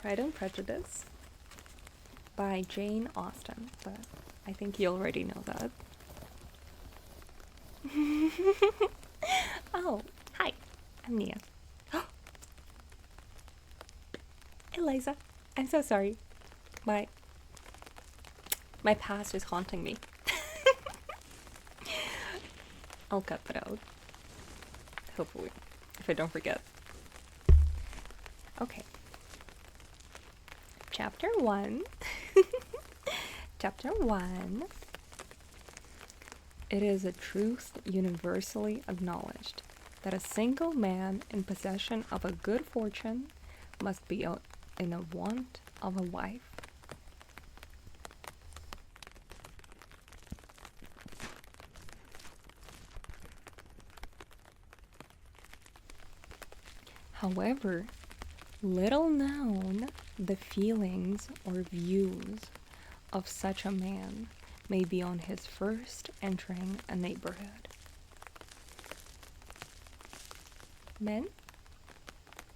Pride and Prejudice by Jane Austen, but I think you already know that. Oh, hi, I'm Nia. Eliza, I'm so sorry. My past is haunting me. I'll cut that out. Hopefully, if I don't forget. Okay. Chapter 1. Chapter 1. It is a truth universally acknowledged that a single man in possession of a good fortune must be in a want of a wife. However, little known, the feelings or views of such a man may be on his first entering a neighborhood. Men?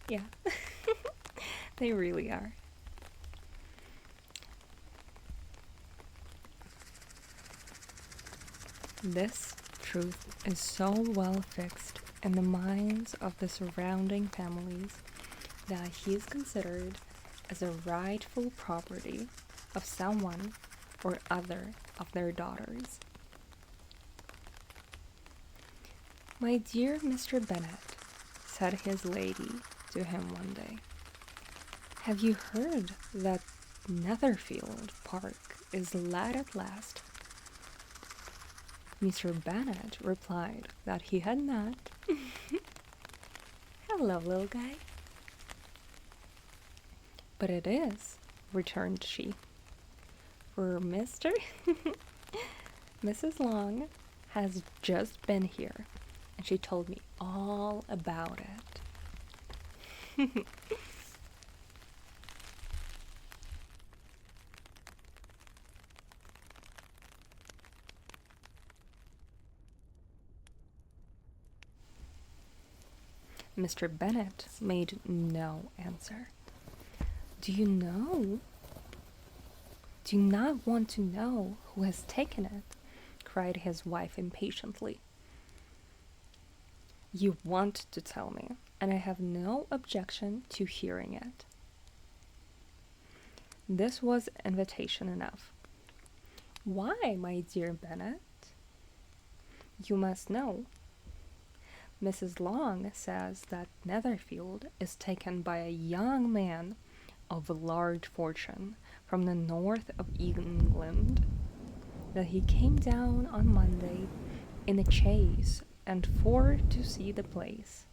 Yeah, they really are. This truth is so well fixed in the minds of the surrounding families that he is considered as a rightful property of someone or other of their daughters. "My dear Mr. Bennet," said his lady to him one day, "have you heard that Netherfield Park is let at last?" Mr. Bennet replied that he had not. "Hello, little guy." "But it is," returned she, "for Mr. Mrs. Long has just been here, and she told me all about it." Mr. Bennet made no answer. Do you not want to know who has taken it?" cried his wife impatiently. "You want to tell me, and I have no objection to hearing it." This was invitation enough. "Why, my dear Bennet?" "You must know. Mrs. Long says that Netherfield is taken by a young man of large fortune from the north of England, that he came down on Monday in a chaise and four to see the place,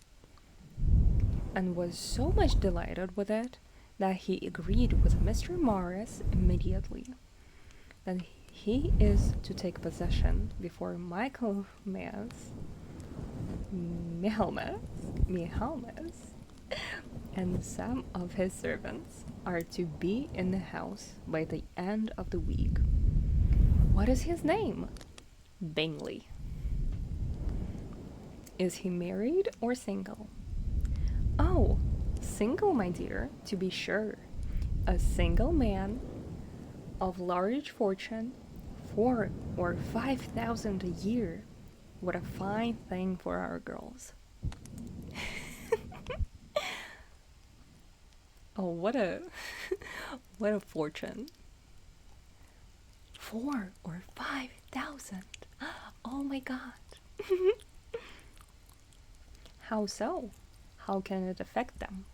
and was so much delighted with it that he agreed with Mr. Morris immediately that he is to take possession before Michaelmas and some of his servants are to be in the house by the end of the week. What is his name? Bingley. Is he married or single? Oh, single, my dear, to be sure. A single man of large fortune, 4,000 or 5,000 a year. What a fine thing for our girls. Oh, what a fortune. 4,000 or 5,000. Oh my God. How so? How can it affect them?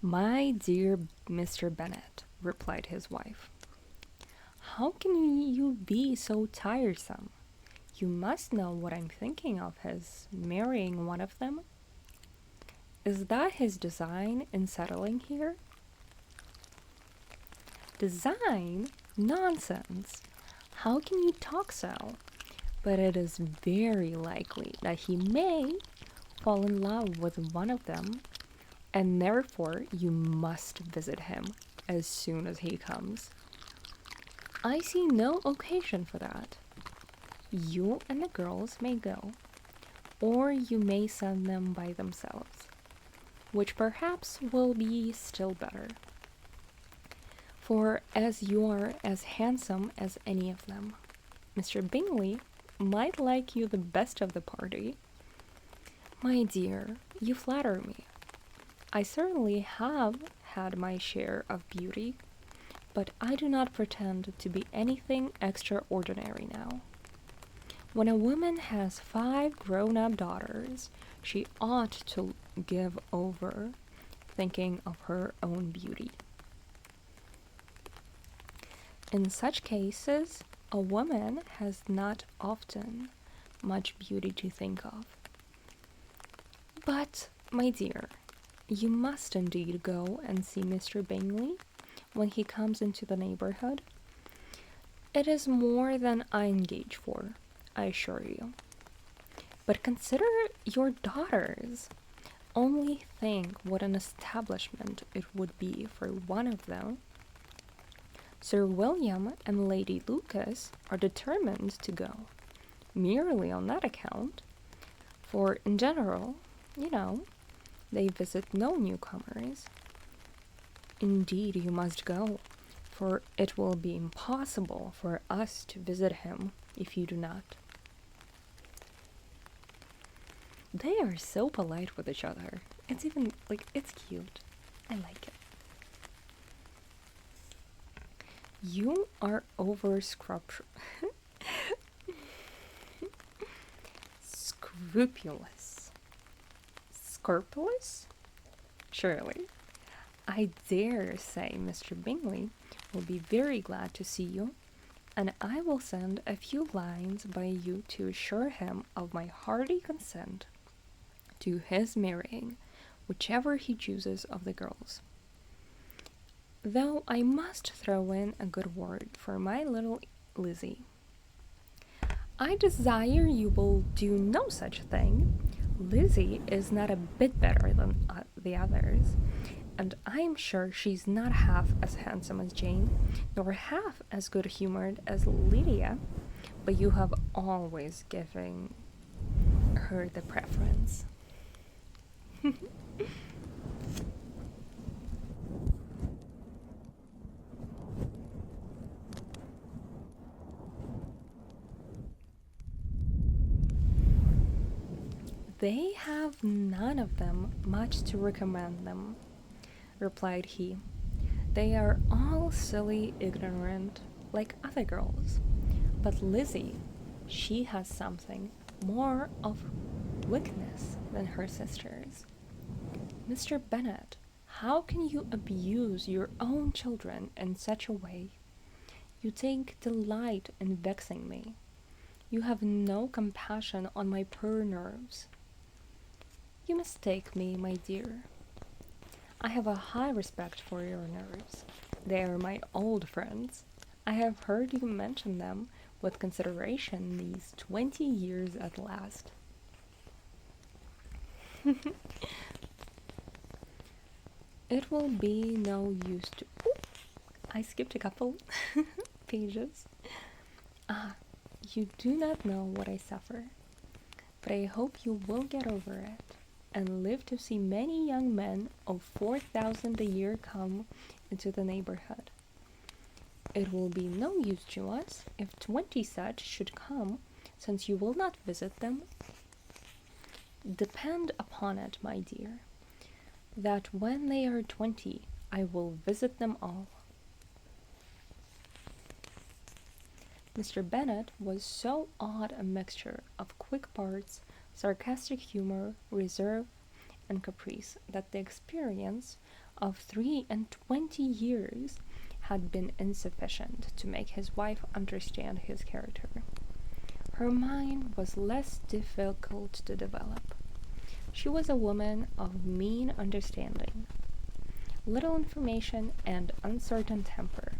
"My dear Mr. Bennet," replied his wife, "how can you be so tiresome? You must know what I'm thinking of his marrying one of them. Is that his design in settling here?" "Design? Nonsense! How can you talk so? But it is very likely that he may fall in love with one of them, and therefore you must visit him as soon as he comes. I see no occasion for that. You and the girls may go, or you may send them by themselves. which perhaps will be still better. For as you are as handsome as any of them, Mr. Bingley might like you the best of the party. My dear, you flatter me. I certainly have had my share of beauty, but I do not pretend to be anything extraordinary now. When a woman has 5 grown-up daughters, she ought to give over thinking of her own beauty. In such cases, a woman has not often much beauty to think of. But, my dear, you must indeed go and see Mr. Bingley when he comes into the neighborhood. It is more than I engage for, I assure you. But consider your daughters. Only think what an establishment it would be for one of them. Sir William and Lady Lucas are determined to go, merely on that account, for in general, they visit no newcomers. Indeed, you must go, for it will be impossible for us to visit him if you do not. They are so polite with each other. It's even, it's cute. I like it. You are over scrupulous. Scrupulous? Surely. I dare say Mr. Bingley will be very glad to see you, and I will send a few lines by you to assure him of my hearty consent to his marrying whichever he chooses of the girls. Though I must throw in a good word for my little Lizzie. I desire you will do no such thing. Lizzie is not a bit better than the others, and I am sure she's not half as handsome as Jane, nor half as good-humored as Lydia, but you have always given her the preference. They have none of them much to recommend them, replied he. They are all silly, ignorant, like other girls. But Lizzie, she has something more of weakness than her sisters. Mr. Bennet, how can you abuse your own children in such a way? You take delight in vexing me. You have no compassion on my poor nerves. You mistake me, my dear. I have a high respect for your nerves. They are my old friends. I have heard you mention them with consideration these 20 years at last. It will be no use to... Ooh, I skipped a couple pages. You do not know what I suffer, but I hope you will get over it and live to see many young men of 4,000 a year come into the neighborhood. It will be no use to us if 20 such should come, since you will not visit them. Depend upon it, my dear, that when they are 20, I will visit them all. Mr. Bennet was so odd a mixture of quick parts, sarcastic humor, reserve, and caprice that the experience of 23 years had been insufficient to make his wife understand his character. Her mind was less difficult to develop. She was a woman of mean understanding, little information, and uncertain temper.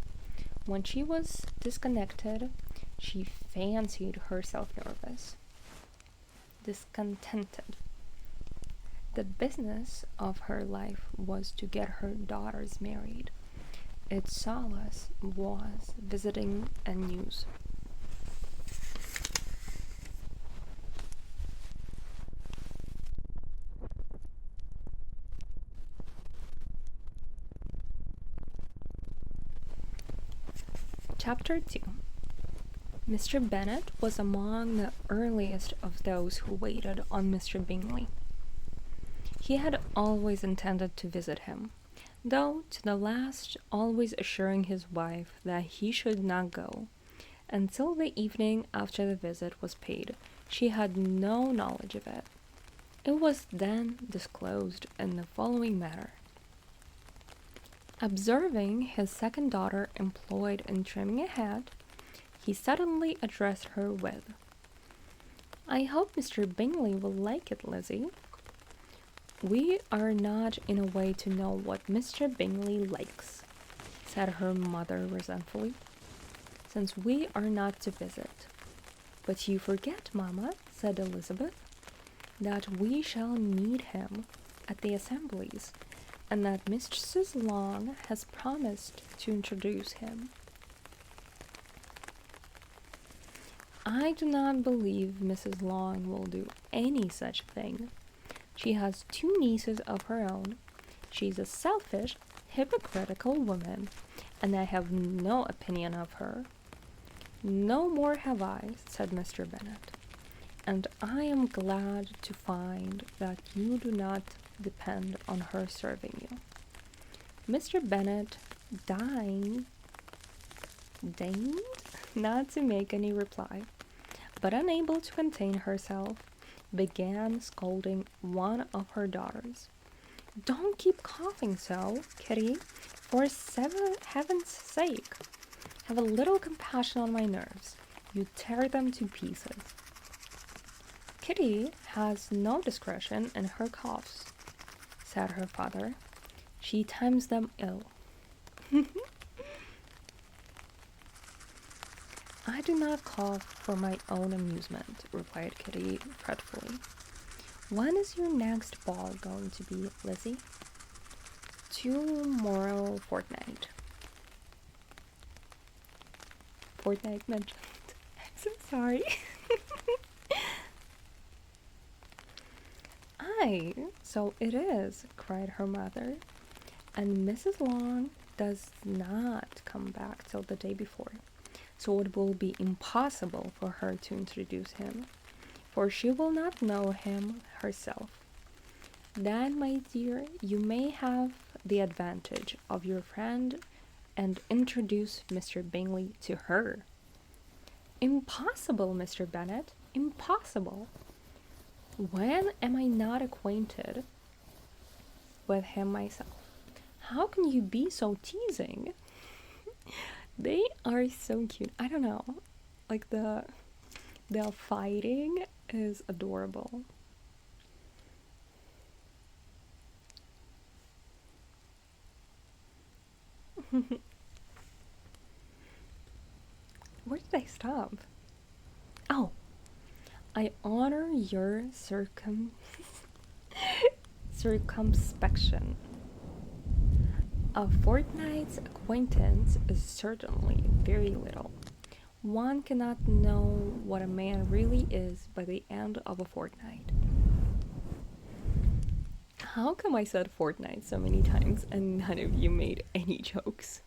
When she was disconnected, she fancied herself nervous, discontented. The business of her life was to get her daughters married. Its solace was visiting and news. Chapter 2. Mr. Bennet was among the earliest of those who waited on Mr. Bingley. He had always intended to visit him, though to the last always assuring his wife that he should not go. Until the evening after the visit was paid, she had no knowledge of it. It was then disclosed in the following manner. Observing his second daughter employed in trimming a hat, he suddenly addressed her with, "I hope Mr. Bingley will like it, Lizzie." "We are not in a way to know what Mr. Bingley likes," said her mother resentfully, "since we are not to visit." "But you forget, mamma," said Elizabeth, "that we shall meet him at the assemblies, and that Mrs. Long has promised to introduce him." "I do not believe Mrs. Long will do any such thing. She has 2 nieces of her own. She's a selfish, hypocritical woman, and I have no opinion of her." "No more have I," said Mr. Bennet, "and I am glad to find that you do not depend on her serving you." Mr. Bennet deigned not to make any reply, but unable to contain herself, began scolding one of her daughters. "Don't keep coughing so, Kitty, for heaven's sake. Have a little compassion on my nerves. You tear them to pieces." "Kitty has no discretion in her coughs," said her father. "She times them ill." "I do not cough for my own amusement," replied Kitty fretfully. "When is your next ball going to be, Lizzie?" "Tomorrow fortnight." Fortnight mentioned. I'm so sorry. "Aye, so it is," cried her mother, "and Mrs. Long does not come back till the day before, so it will be impossible for her to introduce him, for she will not know him herself. Then, my dear, you may have the advantage of your friend and introduce Mr. Bingley to her." "Impossible, Mr. Bennet, impossible. When am I not acquainted with him myself? How can you be so teasing?" They are so cute. I don't know. Like the fighting is adorable. Where did I stop? Oh, "I honor your circumspection. A fortnight's acquaintance is certainly very little. One cannot know what a man really is by the end of a fortnight." How come I said fortnight so many times and none of you made any jokes?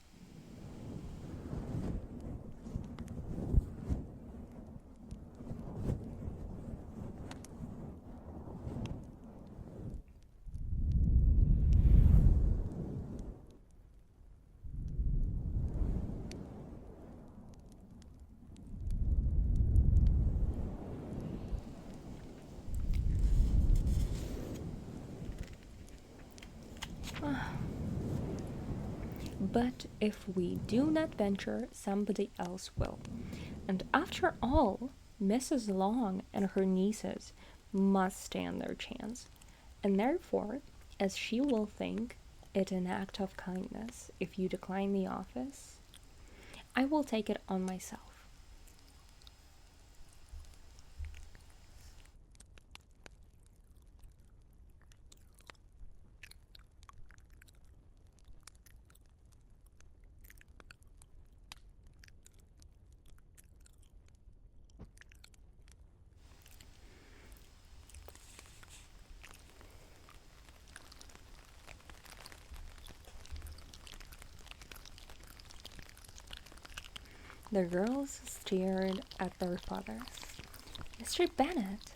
But if we do not venture, somebody else will. And after all, Mrs. Long and her nieces must stand their chance, and therefore, as she will think it an act of kindness if you decline the office, I will take it on myself. The girls stared at their father. Mr. Bennet.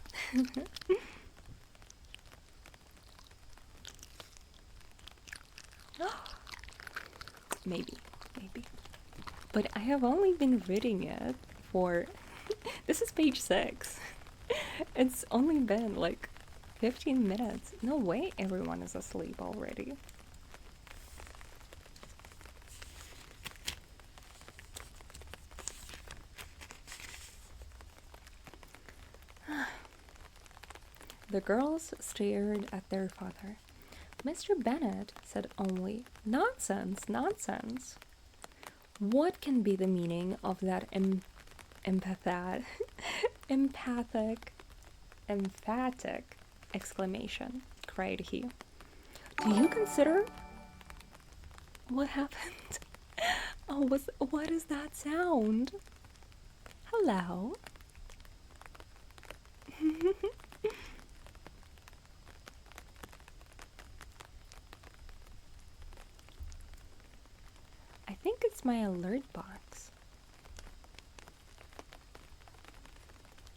Maybe. But I have only been reading it for... This is page 6. It's only been like 15 minutes. No way everyone is asleep already. The girls stared at their father. Mr. Bennet said only, "Nonsense, nonsense." What can be the meaning of that emphatic exclamation? Cried he. Do you consider... What happened? Oh, what is that sound? Hello? I think it's my alert box.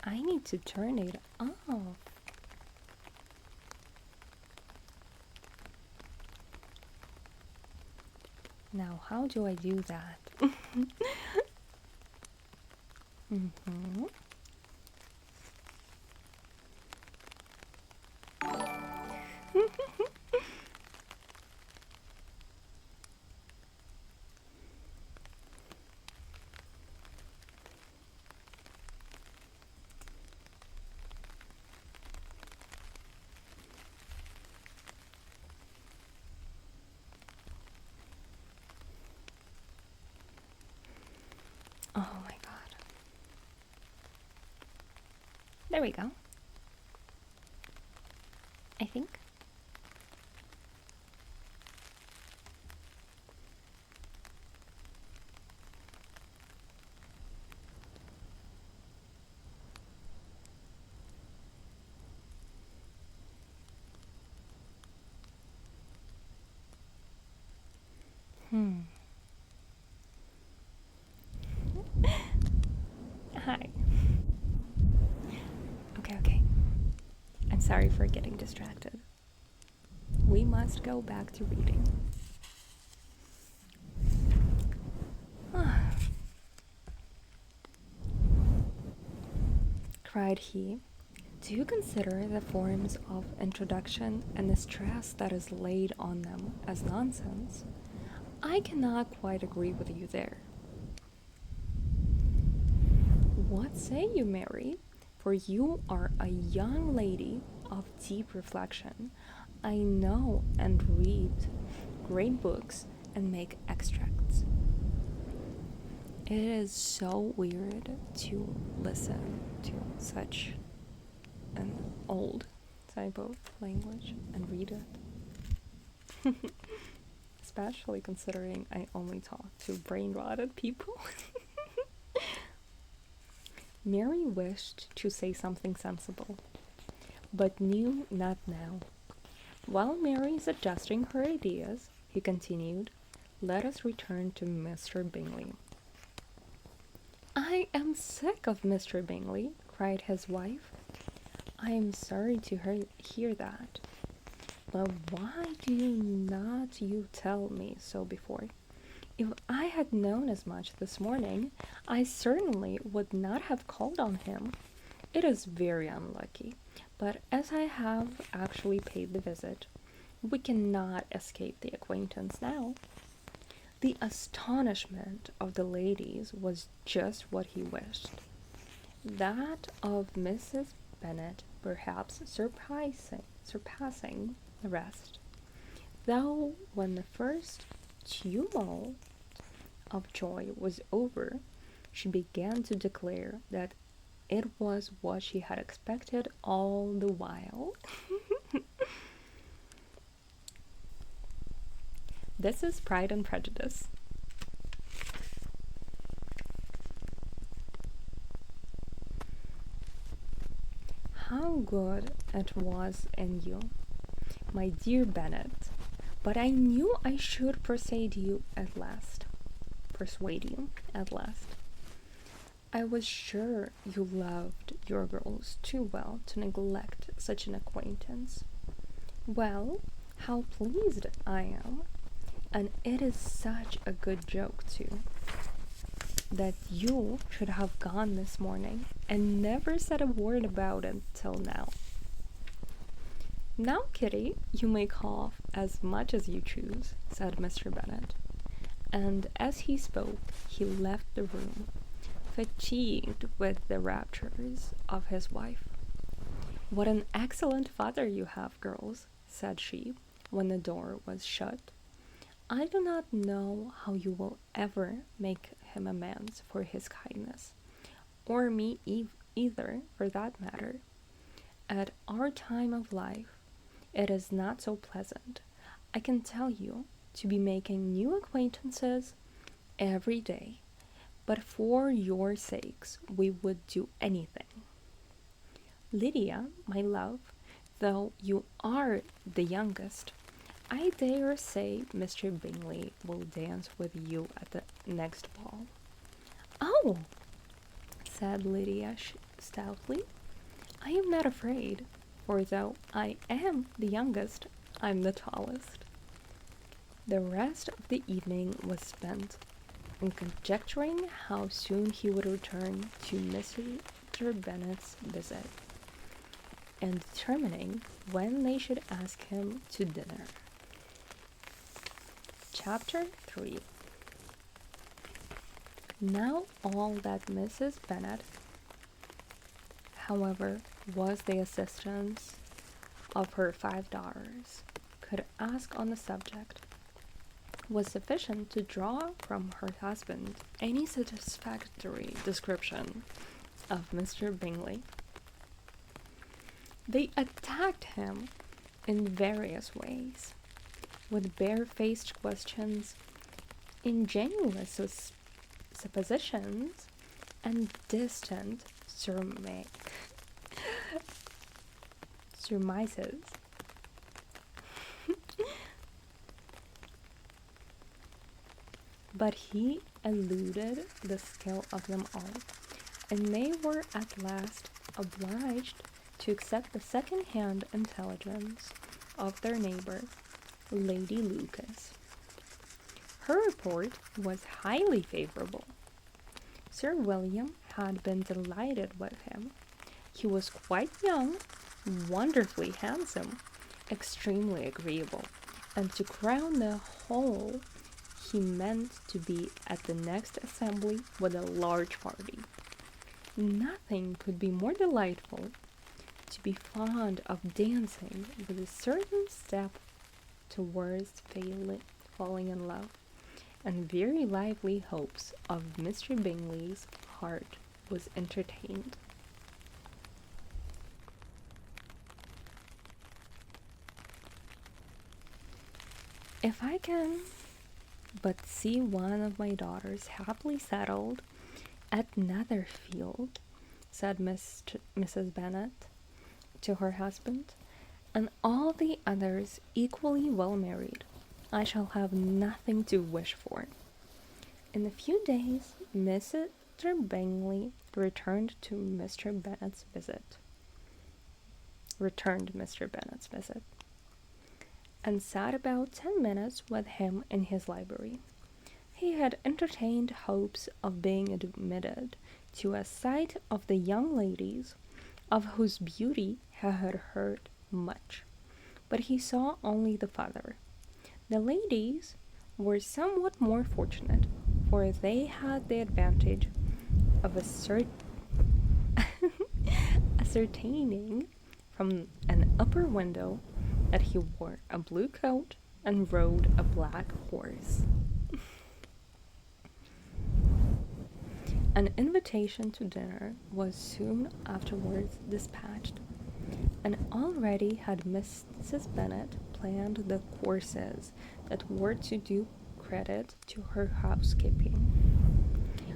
I need to turn it off. Now, how do I do that? Mm-hmm. Oh my god. There we go. I think. Hi. Okay. I'm sorry for getting distracted. We must go back to reading. Cried he. Do you consider the forms of introduction and the stress that is laid on them as nonsense? I cannot quite agree with you there. What say you, Mary? For you are a young lady of deep reflection. I know and read great books and make extracts. It is so weird to listen to such an old type of language and read it. Especially considering I only talk to brain-rotted people. Mary wished to say something sensible, but knew not now. While Mary is adjusting her ideas, he continued, "Let us return to Mr. Bingley." "I am sick of Mr. Bingley," cried his wife. "I am sorry to hear that. But why do not you tell me so before? If I had known as much this morning, I certainly would not have called on him. It is very unlucky, but as I have actually paid the visit, we cannot escape the acquaintance now." The astonishment of the ladies was just what he wished. That of Mrs. Bennet perhaps surpassing the rest, though when the first tumult of joy was over, she began to declare that it was what she had expected all the while. This is Pride and Prejudice. How good it was in you, my dear Bennet, but I knew I should persuade you at last. I was sure you loved your girls too well to neglect such an acquaintance. Well, how pleased I am, and it is such a good joke too, that you should have gone this morning and never said a word about it till now. Now, Kitty, you may cough as much as you choose, said Mr. Bennet, and as he spoke he left the room, fatigued with the raptures of his wife. What an excellent father you have, girls, said she, when the door was shut. I do not know how you will ever make him amends for his kindness, or me either, for that matter. At our time of life, it is not so pleasant, I can tell you, to be making new acquaintances every day, but for your sakes we would do anything. Lydia, my love, though you are the youngest, I dare say Mr. Bingley will dance with you at the next ball. Oh, said Lydia stoutly, I am not afraid, for though I am the youngest, I'm the tallest. The rest of the evening was spent in conjecturing how soon he would return to Mr. Bennet's visit, and determining when they should ask him to dinner. Chapter 3. Now all that Mrs. Bennet, however, was the assistance of her 5 daughters could ask on the subject was sufficient to draw from her husband any satisfactory description of Mr. Bingley. They attacked him in various ways, with barefaced questions, ingenuous suppositions, and distant surmises. But he eluded the skill of them all, and they were at last obliged to accept the second-hand intelligence of their neighbor, Lady Lucas. Her report was highly favourable. Sir William had been delighted with him. He was quite young, wonderfully handsome, extremely agreeable, and to crown the whole, he meant to be at the next assembly with a large party. Nothing could be more delightful. To be fond of dancing with a certain step towards falling in love, and very lively hopes of Mr. Bingley's heart was entertained. If I can but see one of my daughters happily settled at Netherfield, said Mrs. Bennet to her husband, and all the others equally well married, I shall have nothing to wish for. In a few days, Mr. Bingley returned Mr. Bennet's visit, and sat about 10 minutes with him in his library. He had entertained hopes of being admitted to a sight of the young ladies, of whose beauty he had heard much, but he saw only the father. The ladies were somewhat more fortunate, for they had the advantage of ascertaining from an upper window that he wore a blue coat and rode a black horse. An invitation to dinner was soon afterwards dispatched, and already had Mrs. Bennet planned the courses that were to do credit to her housekeeping.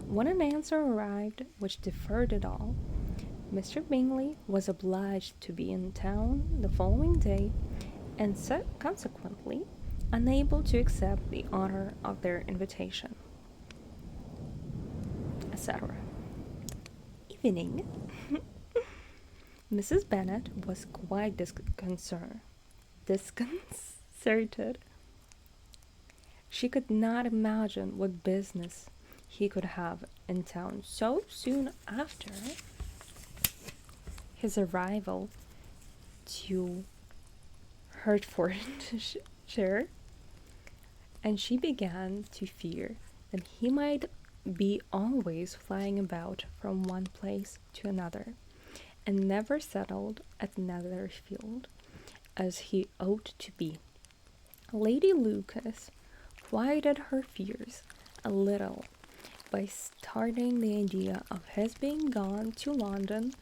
When an answer arrived which deferred it all, Mr. Bingley was obliged to be in town the following day, and consequently unable to accept the honor of their invitation, etc. evening. Mrs. Bennet was quite disconcerted. She could not imagine what business he could have in town so soon after his arrival to Hertfordshire, and she began to fear that he might be always flying about from one place to another, and never settled at Netherfield as he ought to be. Lady Lucas quieted her fears a little by starting the idea of his being gone to London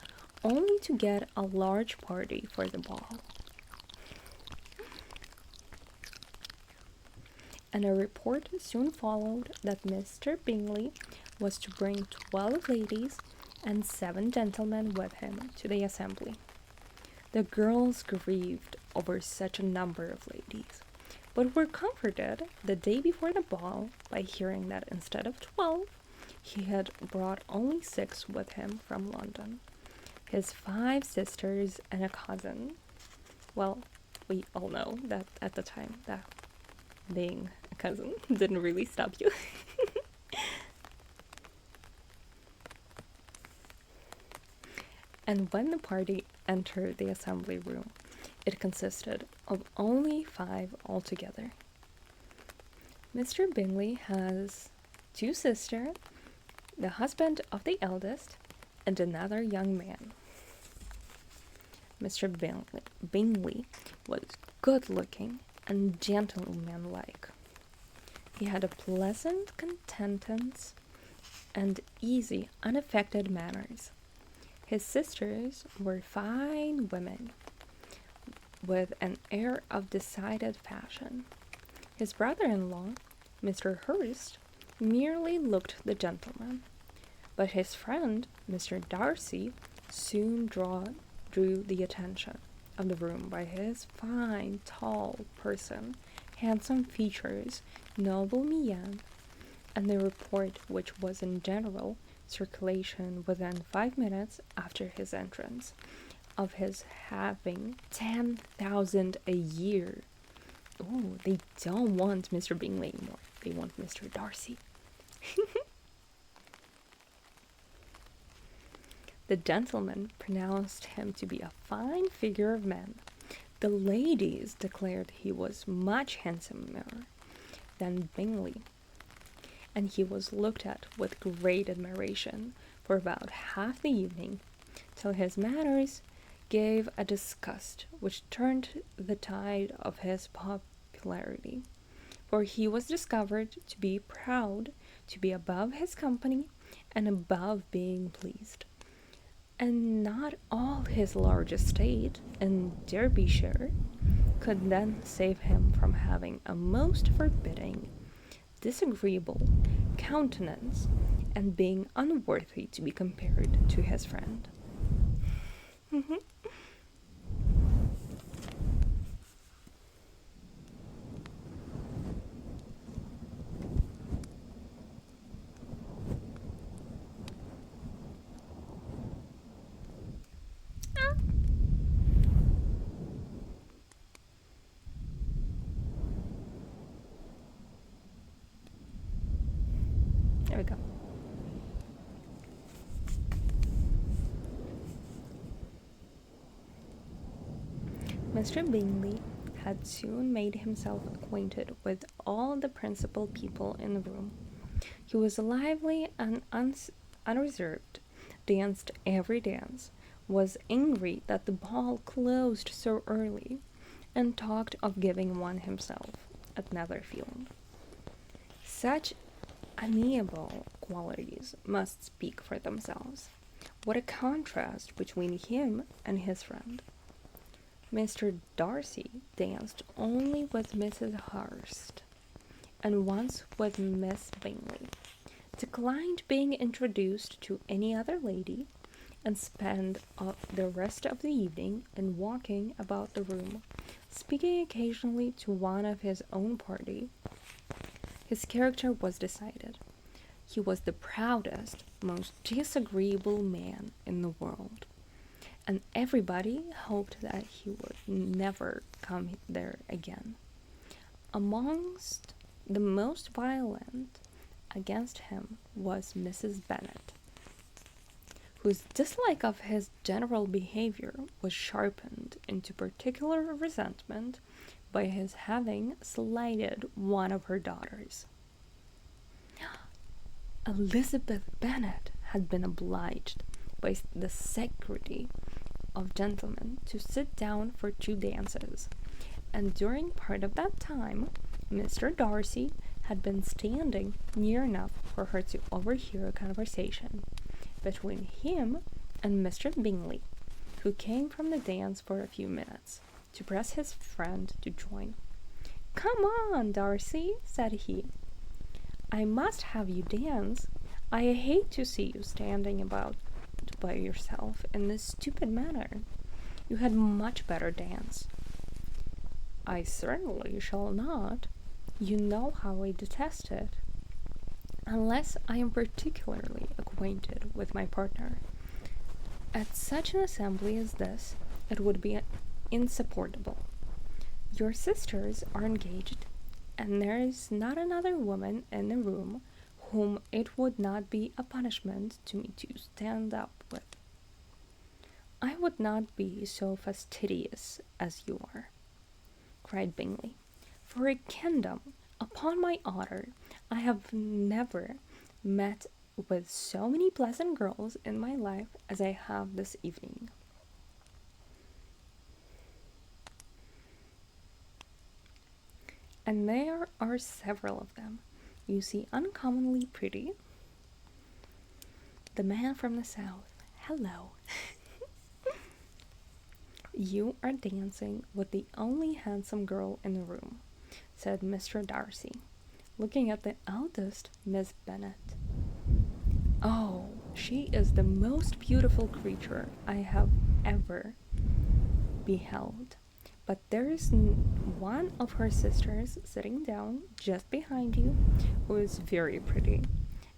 only to get a large party for the ball. And a report soon followed that Mr. Bingley was to bring 12 ladies and 7 gentlemen with him to the assembly. The girls grieved over such a number of ladies, but were comforted the day before the ball by hearing that instead of 12, he had brought only 6 with him from London, his 5 sisters and a cousin. Well, we all know that at the time that being a cousin didn't really stop you. And when the party entered the assembly room, it consisted of only 5 altogether. Mr. Bingley has 2 sisters, the husband of the eldest, and another young man. Mr. Bingley was good-looking and gentlemanlike. He had a pleasant countenance and easy, unaffected manners. His sisters were fine women, with an air of decided fashion. His brother-in-law, Mr. Hurst, merely looked the gentleman, but his friend, Mr. Darcy, soon drew the attention of the room by his fine, tall person, handsome features, noble mien, and the report which was in general circulation within 5 minutes after his entrance, of his having 10,000 a year. Oh, they don't want Mr. Bingley anymore. They want Mr. Darcy. The gentlemen pronounced him to be a fine figure of man. The ladies declared he was much handsomer than Bingley, and he was looked at with great admiration for about half the evening, till his manners gave a disgust which turned the tide of his popularity, for he was discovered to be proud to be above his company and above being pleased, and not all his large estate in Derbyshire could then save him from having a most forbidding, disagreeable countenance, and being unworthy to be compared to his friend. There we go. Mr. Bingley had soon made himself acquainted with all the principal people in the room. He was lively and unreserved, danced every dance, was angry that the ball closed so early, and talked of giving one himself at Netherfield. Such amiable qualities must speak for themselves. What a contrast between him and his friend! Mr. Darcy danced only with Mrs. Hurst, and once with Miss Bingley, declined being introduced to any other lady, and spent the rest of the evening in walking about the room, speaking occasionally to one of his own party. His character was decided. he was the proudest, most disagreeable man in the world, and everybody hoped that he would never come there again. Amongst the most violent against him was Mrs. Bennet, whose dislike of his general behavior was sharpened into particular resentment by his having slighted one of her daughters. Elizabeth Bennet had been obliged by the security of gentlemen to sit down for 2 dances, and during part of that time Mr. Darcy had been standing near enough for her to overhear a conversation between him and Mr. Bingley, who came from the dance for a few minutes to press his friend to join. "Come on, Darcy," said he. "I must have you dance. I hate to see you standing about by yourself in this stupid manner. You had much better dance." "I certainly shall not. You know how I detest it, unless I am particularly acquainted with my partner. At such an assembly as this, it would be insupportable. Your sisters are engaged, and there is not another woman in the room whom it would not be a punishment to me to stand up with." "I would not be so fastidious as you are," cried Bingley. "For a kingdom, upon my honor, I have never met with so many pleasant girls in my life as I have this evening." "And there are several of them, you see, uncommonly pretty." "The man from the south. Hello." "You are dancing with the only handsome girl in the room," said Mr. Darcy, looking at the eldest Miss Bennet. "Oh, she is the most beautiful creature I have ever beheld. But there is one of her sisters sitting down just behind you who is very pretty,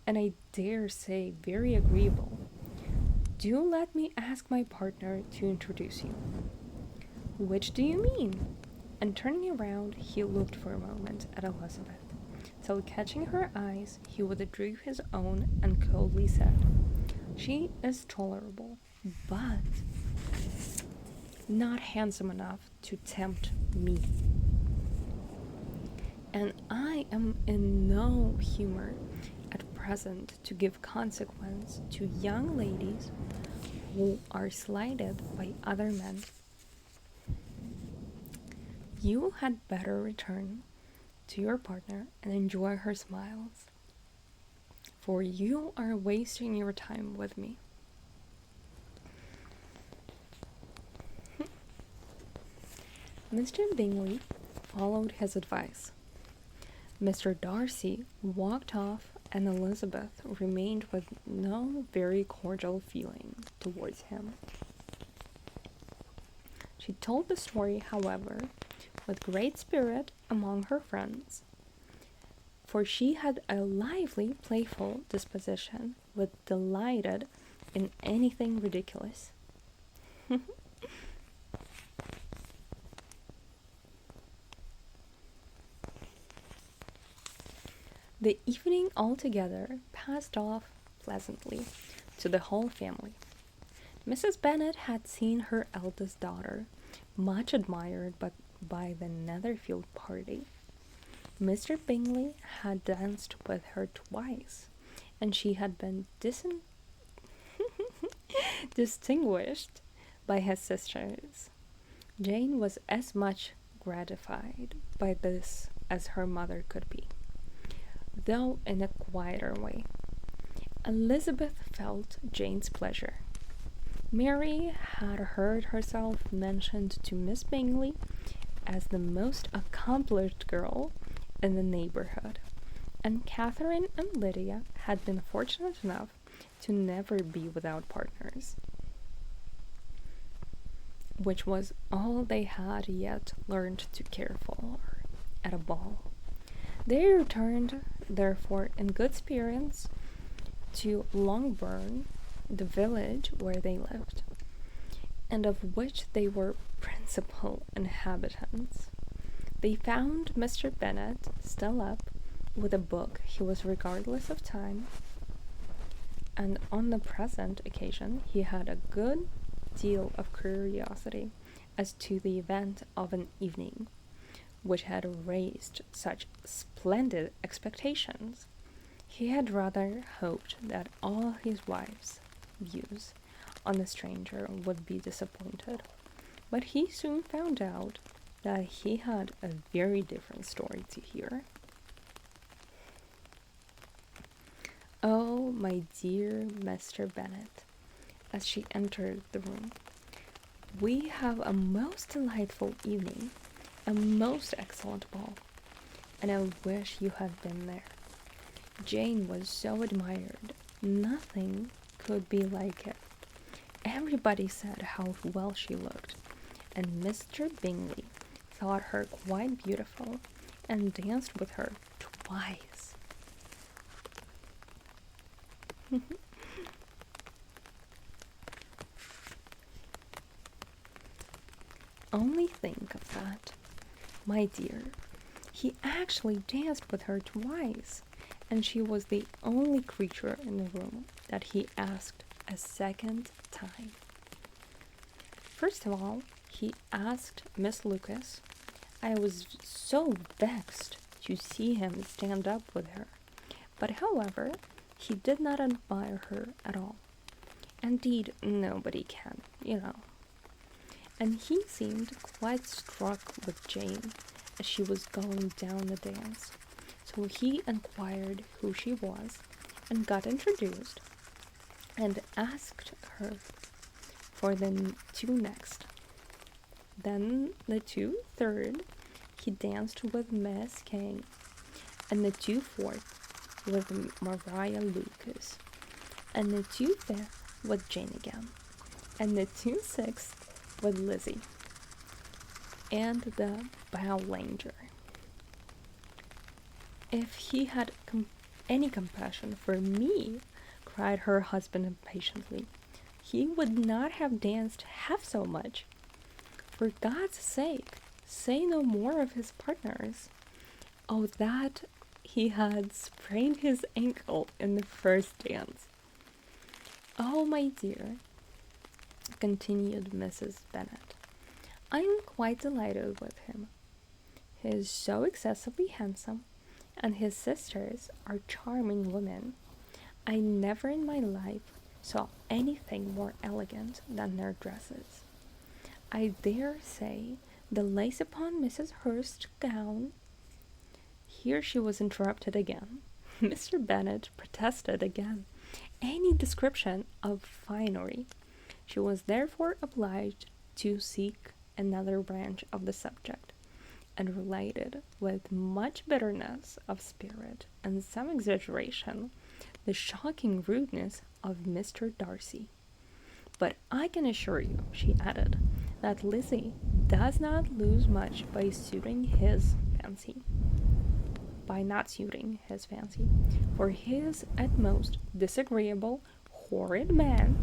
and I dare say very agreeable. Do let me ask my partner to introduce you." "Which do you mean?" And turning around, he looked for a moment at Elizabeth, till catching her eyes, he withdrew his own and coldly said, "She is tolerable, but not handsome enough to tempt me, and I am in no humor at present to give consequence to young ladies who are slighted by other men. You had better return to your partner and enjoy her smiles, for you are wasting your time with me." Mr. Bingley followed his advice. Mr. Darcy walked off, and Elizabeth remained with no very cordial feeling towards him. She told the story, however, with great spirit among her friends, for she had a lively, playful disposition, which delighted in anything ridiculous. The evening altogether passed off pleasantly to the whole family. Mrs. Bennet had seen her eldest daughter, much admired by the Netherfield party. Mr. Bingley had danced with her twice, and she had been distinguished by his sisters. Jane was as much gratified by this as her mother could be, though in a quieter way. Elizabeth felt Jane's pleasure. Mary had heard herself mentioned to Miss Bingley as the most accomplished girl in the neighborhood, and Catherine and Lydia had been fortunate enough to never be without partners, which was all they had yet learned to care for at a ball. They returned, therefore, in good spirits to Longbourn, the village where they lived, and of which they were principal inhabitants. They found Mr. Bennet still up with a book. He was regardless of time, and on the present occasion he had a good deal of curiosity as to the event of an evening which had raised such splendid expectations. He had rather hoped that all his wife's views on the stranger would be disappointed, but he soon found out that he had a very different story to hear. "Oh, my dear Mr. Bennet," as she entered the room, "we have a most delightful evening, a most excellent ball, and I wish you had been there. Jane was so admired, nothing could be like it. Everybody said how well she looked, and Mr. Bingley thought her quite beautiful, and danced with her twice." Only think of that, my dear. He actually danced with her twice, and she was the only creature in the room that he asked a second time. First of all, he asked Miss Lucas. I was so vexed to see him stand up with her, but however, he did not admire her at all. Indeed, nobody can, And he seemed quite struck with Jane as she was going down the dance. So he inquired who she was and got introduced and asked her for the two next. Then the two third, he danced with Miss King, and the two fourth with Maria Lucas, and the two fifth with Jane again, and the two sixth with Lizzie, and the Bowlanger. "If he had any compassion for me," cried her husband impatiently, "he would not have danced half so much. For God's sake, say no more of his partners. Oh, that he had sprained his ankle in the first dance. Oh, my dear," continued Mrs. Bennet, "I am quite delighted with him. He is so excessively handsome, and his sisters are charming women. I never in my life saw anything more elegant than their dresses. I dare say the lace upon Mrs. Hurst's gown—" Here she was interrupted again. Mr. Bennet protested again any description of finery. She was therefore obliged to seek another branch of the subject, and related with much bitterness of spirit and some exaggeration the shocking rudeness of Mr. Darcy. "But I can assure you," she added, "that Lizzie does not lose much by not suiting his fancy, for he is at most disagreeable, horrid man,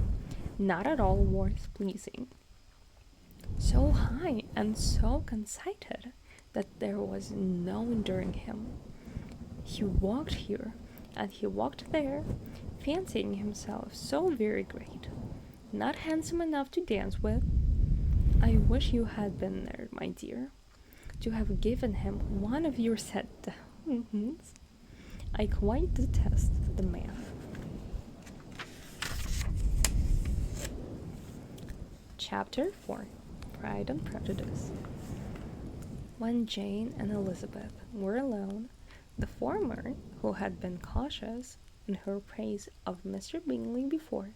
not at all worth pleasing, so high and so conceited that there was no enduring him. He walked here, and he walked there, fancying himself so very great, not handsome enough to dance with. I wish you had been there, my dear, to have given him one of your set downs. I quite detest the man." Chapter 4. Pride and Prejudice. When Jane and Elizabeth were alone, the former, who had been cautious in her praise of Mr. Bingley before,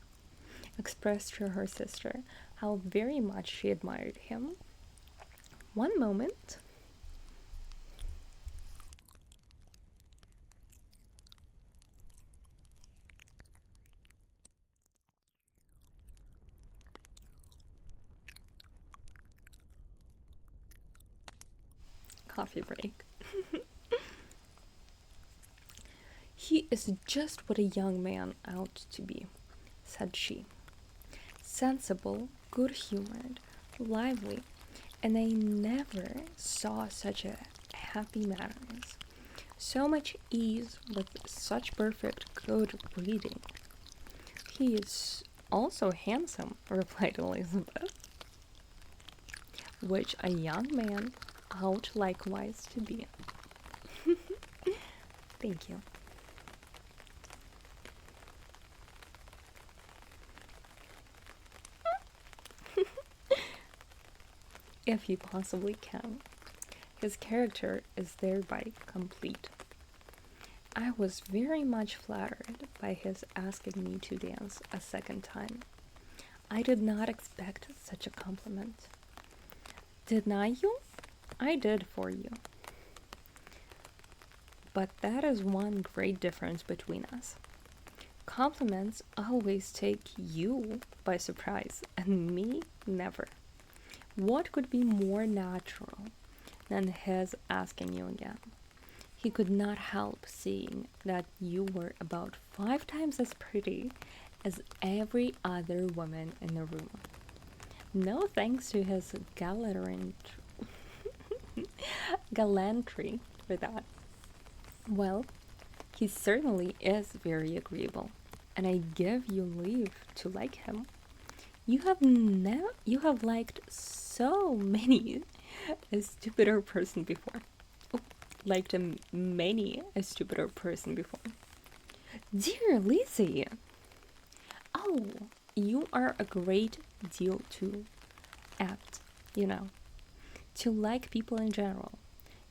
expressed to her sister how very much she admired him. "One moment." Coffee break. "He is just what a young man ought to be," said she. "Sensible, good-humored, lively, and I never saw such a happy manners, so much ease with such perfect good breeding." "He is also handsome," replied Elizabeth, "which a young man ought likewise to be." Thank you. If you possibly can. His character is thereby complete. I was very much flattered by his asking me to dance a second time. I did not expect such a compliment. Didn't you? I did for you. But that is one great difference between us. Compliments always take you by surprise, and me never. What could be more natural than his asking you again? He could not help seeing that you were about 5 times as pretty as every other woman in the room. No thanks to his gallantry for that. Well, he certainly is very agreeable, and I give you leave to like him. You have liked so many a stupider person before. Oh, liked many a stupider person before. Dear Lizzie! Oh, you are a great deal too apt, to like people in general.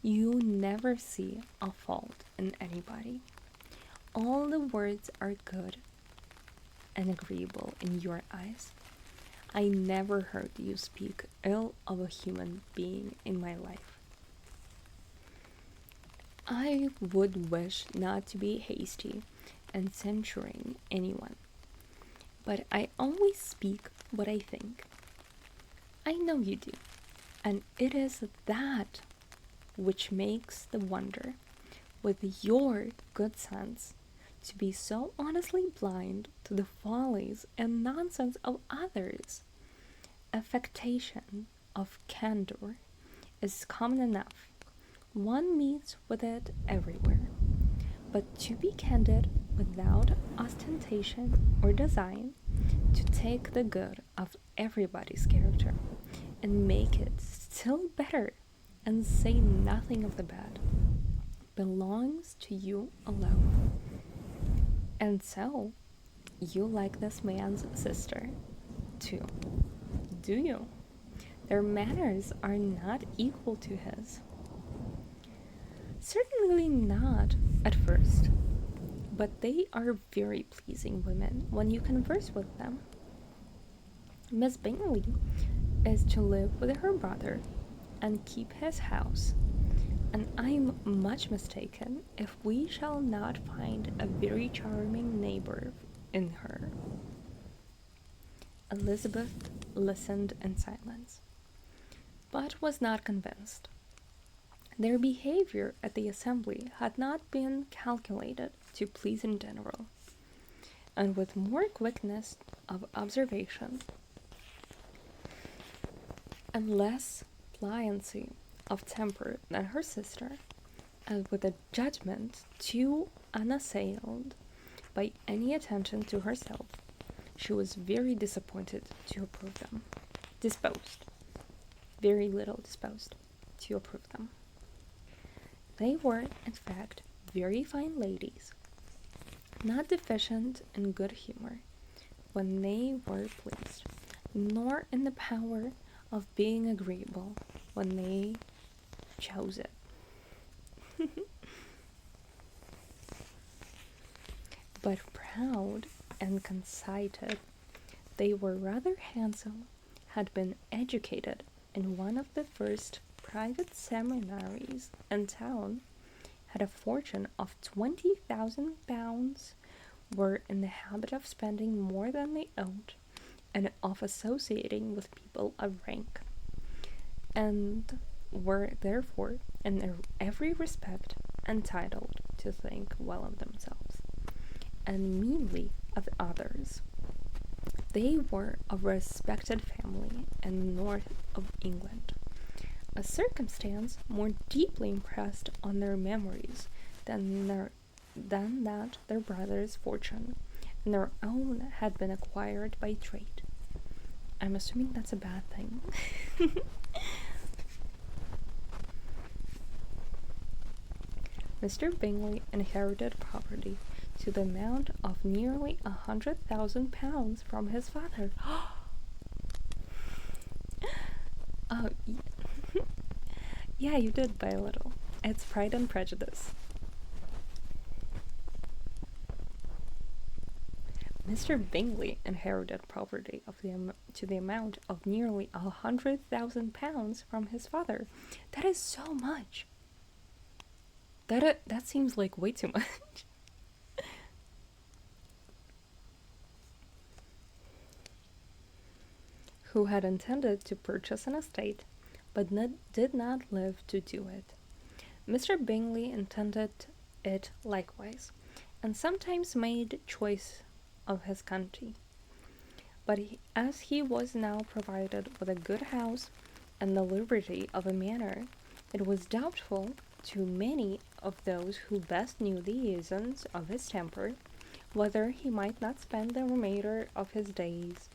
You never see a fault in anybody. All the words are good and agreeable in your eyes. I never heard you speak ill of a human being in my life. I would wish not to be hasty and censuring anyone, but I always speak what I think. I know you do, and it is that which makes the wonder, with your good sense, to be so honestly blind to the follies and nonsense of others. Affectation of candor is common enough. One meets with it everywhere. But to be candid without ostentation or design, to take the good of everybody's character and make it still better and say nothing of the bad, belongs to you alone. And so, you like this man's sister, too, do you? Their manners are not equal to his. Certainly not at first, but they are very pleasing women when you converse with them. Miss Bingley is to live with her brother and keep his house, and I'm much mistaken if we shall not find a very charming neighbor in her. Elizabeth listened in silence, but was not convinced. Their behavior at the assembly had not been calculated to please in general, and with more quickness of observation and less pliancy of temper than her sister, and with a judgment too unassailed by any attention to herself, she was very disappointed to approve them. Very little disposed to approve them. They were, in fact, very fine ladies, not deficient in good humor when they were pleased, nor in the power of being agreeable when they chose it. But proud and conceited, they were rather handsome, had been educated in one of the first private seminaries in town, had a fortune of £20,000, were in the habit of spending more than they owed, and of associating with people of rank, and were therefore in every respect entitled to think well of themselves. and meanly of others. They were a respected family in the north of England, a circumstance more deeply impressed on their memories than that their brother's fortune and their own had been acquired by trade. I'm assuming that's a bad thing. Mr. Bingley inherited property to the amount of nearly £100,000 from his father. Oh, yeah, you did by a little. It's Pride and Prejudice. Mr. Bingley inherited property to the amount of nearly £100,000 from his father. That is so much. That seems like way too much. Who had intended to purchase an estate, but did not live to do it. Mr. Bingley intended it likewise, and sometimes made choice of his county. But as he was now provided with a good house and the liberty of a manor, it was doubtful to many of those who best knew the reasons of his temper, whether he might not spend the remainder of his days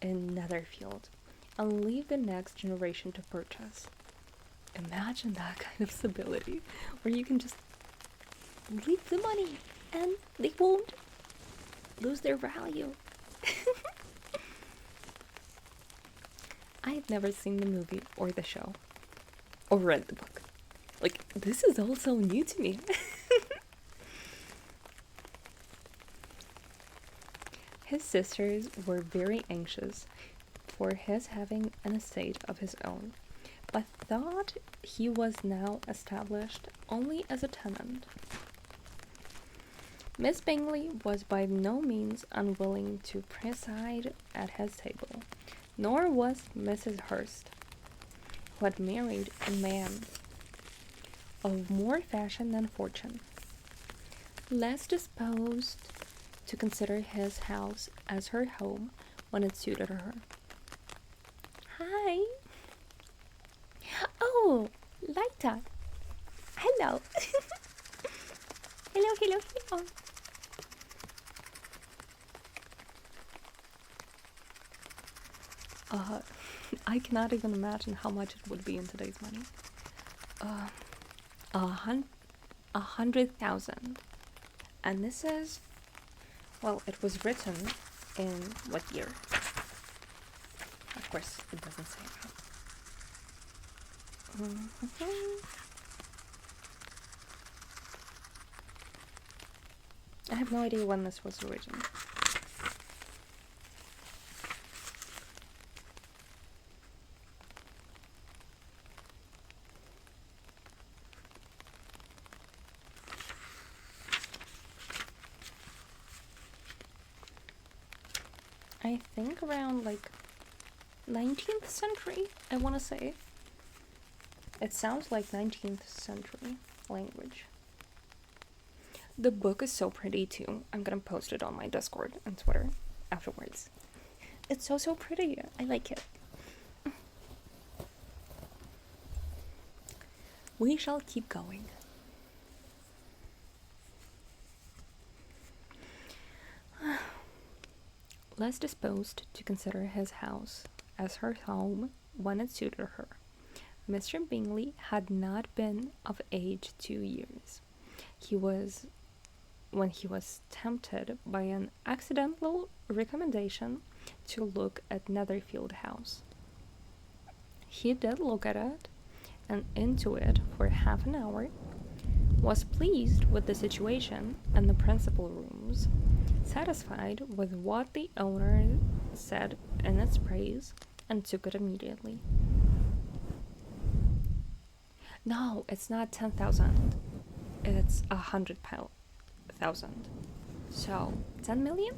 in Netherfield, and leave the next generation to purchase. Imagine that kind of stability, where you can just leave the money and they won't lose their value. I've never seen the movie or the show, or read the book. Like, this is all so new to me. His sisters were very anxious for his having an estate of his own, but thought he was now established only as a tenant. Miss Bingley was by no means unwilling to preside at his table, nor was Mrs. Hurst, who had married a man of more fashion than fortune, less disposed to consider his house as her home when it suited her. Hi. Oh, Lita. Hello. hello. I cannot even imagine how much it would be in today's money. 100,000. And this is, well, it was written in what year? Of course, it doesn't say that. I have no idea when this was written. I think around like 19th century, I want to say. It sounds like 19th century language. The book is so pretty too. I'm gonna post it on my Discord and Twitter afterwards. It's so pretty. I like it. We shall keep going. Less disposed to consider his house as her home when it suited her, Mr. Bingley had not been of age 2 years. When he was tempted by an accidental recommendation to look at Netherfield House. He did look at it, and into it for half an hour, was pleased with the situation and the principal rooms, satisfied with what the owner said in its praise, and took it immediately. No, it's not 10,000. It's 100,000. So, 10 million?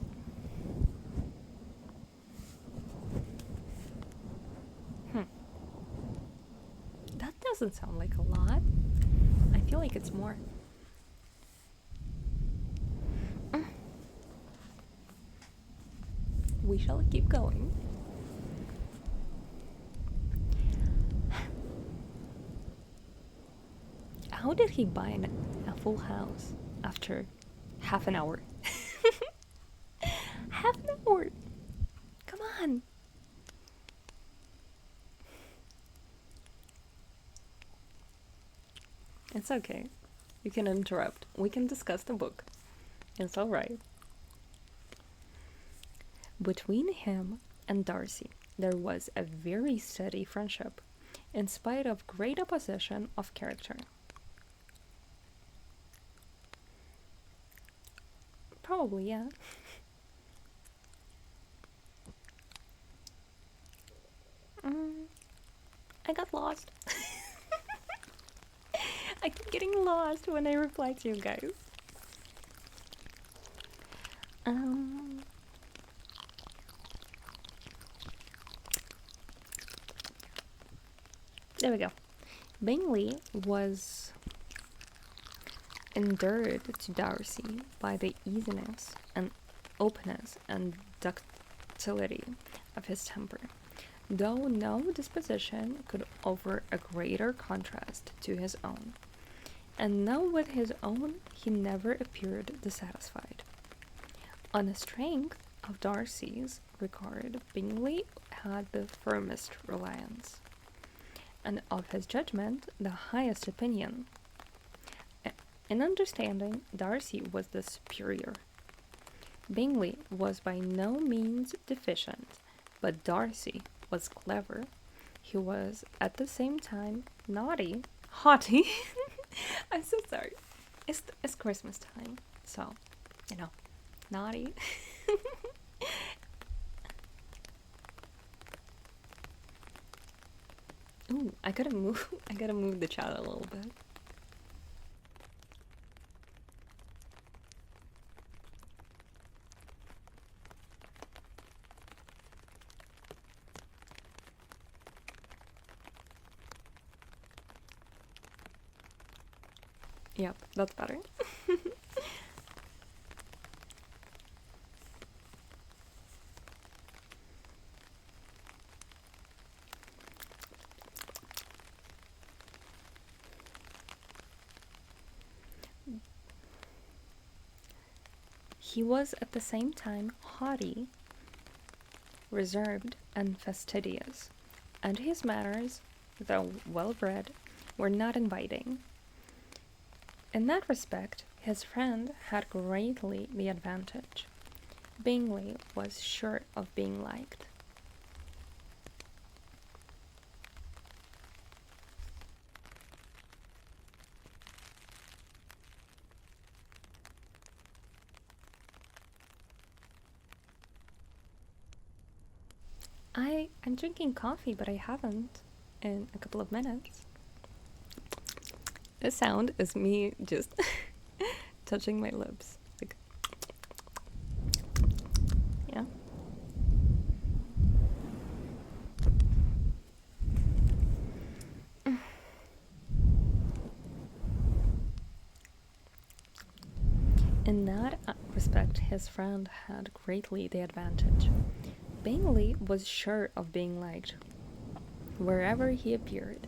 That doesn't sound like a lot. I feel like it's more. we shall keep going. How did he buy a full house after half an hour? Half an hour! Come on! It's okay. You can interrupt. We can discuss the book. It's alright. Between him and Darcy, there was a very steady friendship, in spite of great opposition of character. Probably, yeah. I got lost. I keep getting lost when I reply to you guys. There we go. Bingley was endeared to Darcy by the easiness and openness and ductility of his temper, though no disposition could offer a greater contrast to his own. And though with his own he never appeared dissatisfied. On the strength of Darcy's regard, Bingley had the firmest reliance, and of his judgment the highest opinion. In understanding, Darcy was the superior. Bingley was by no means deficient, but Darcy was clever. He was at the same time haughty. I'm so sorry. It's Christmas time, so naughty. Ooh, I gotta move the chat a little bit. Yep, that's better. He was at the same time haughty, reserved, and fastidious, and his manners, though well-bred, were not inviting. In that respect, his friend had greatly the advantage. Bingley was sure of being liked. I'm drinking coffee, but I haven't in a couple of minutes. This sound is me just touching my lips. Like, yeah. In that respect, his friend had greatly the advantage. Bingley was sure of being liked wherever he appeared.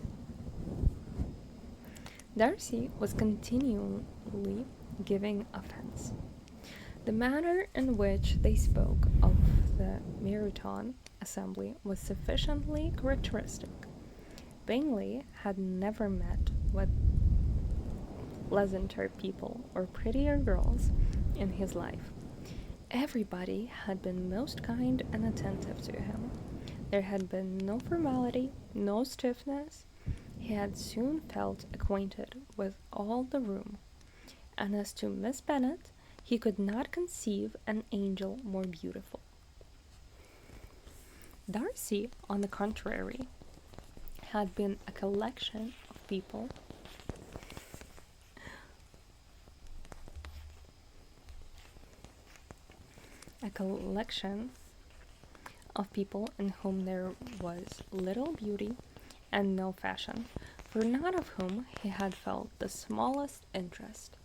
Darcy was continually giving offence. The manner in which they spoke of the Meryton assembly was sufficiently characteristic. Bingley had never met with pleasanter people or prettier girls in his life. Everybody had been most kind and attentive to him. There had been no formality, no stiffness. He had soon felt acquainted with all the room, and as to Miss Bennet, he could not conceive an angel more beautiful. Darcy, on the contrary, had been a collection of people in whom there was little beauty and no fashion, for none of whom he had felt the smallest interest.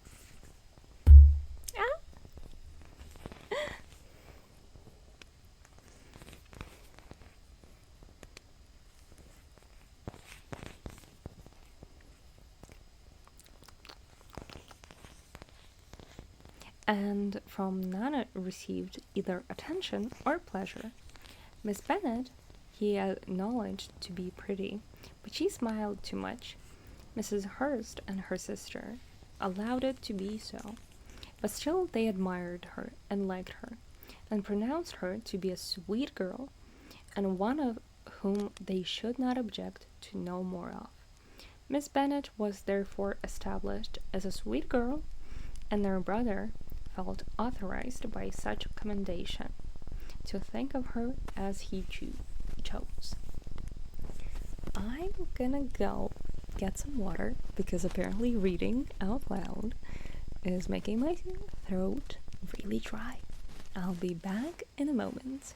and from none received either attention or pleasure. Miss Bennet he acknowledged to be pretty, but she smiled too much. Mrs. Hurst and her sister allowed it to be so, but still they admired her and liked her, and pronounced her to be a sweet girl, and one of whom they should not object to know more of. Miss Bennet was therefore established as a sweet girl, and their brother felt authorized by such commendation to think of her as he chose. I'm gonna go get some water because apparently reading out loud is making my throat really dry. I'll be back in a moment.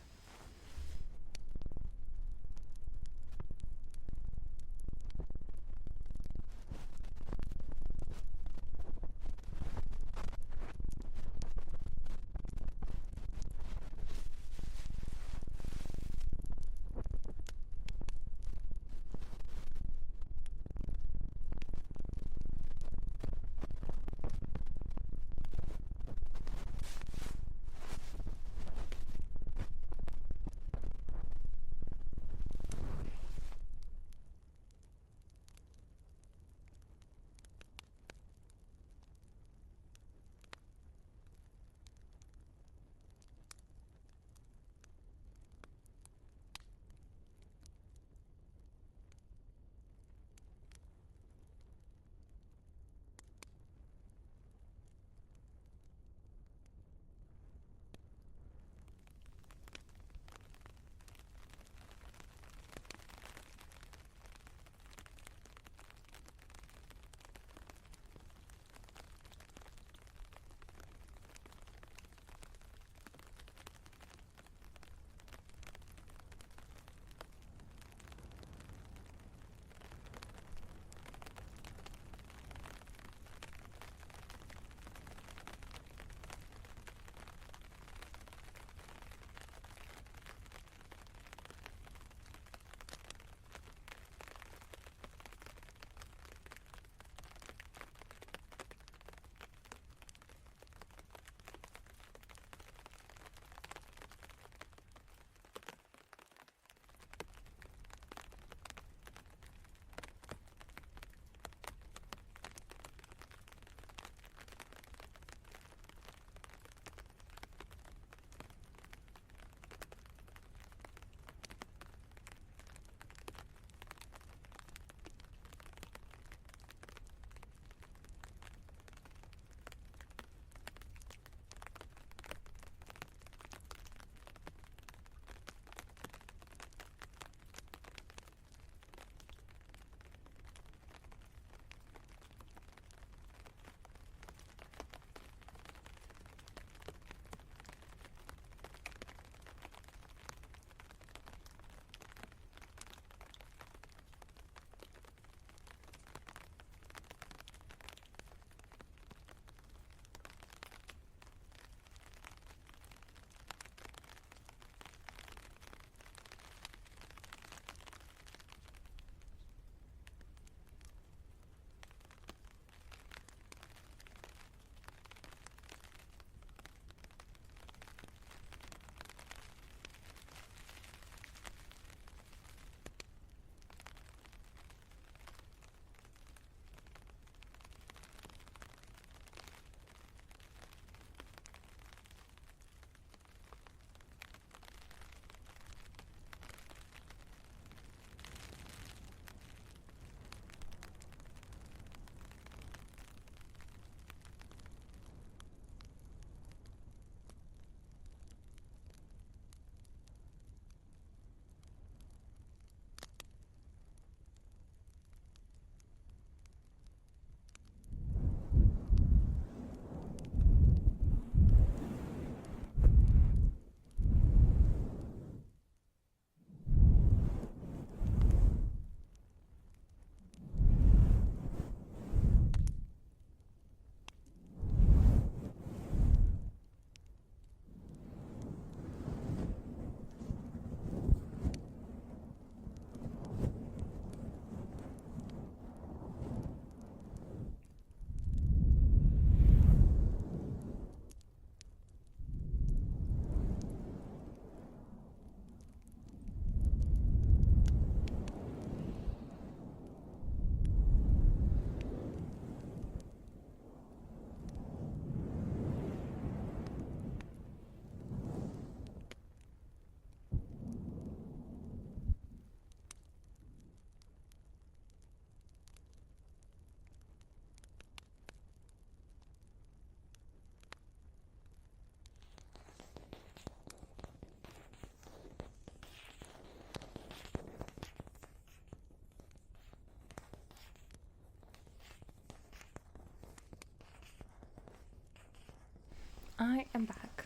I am back.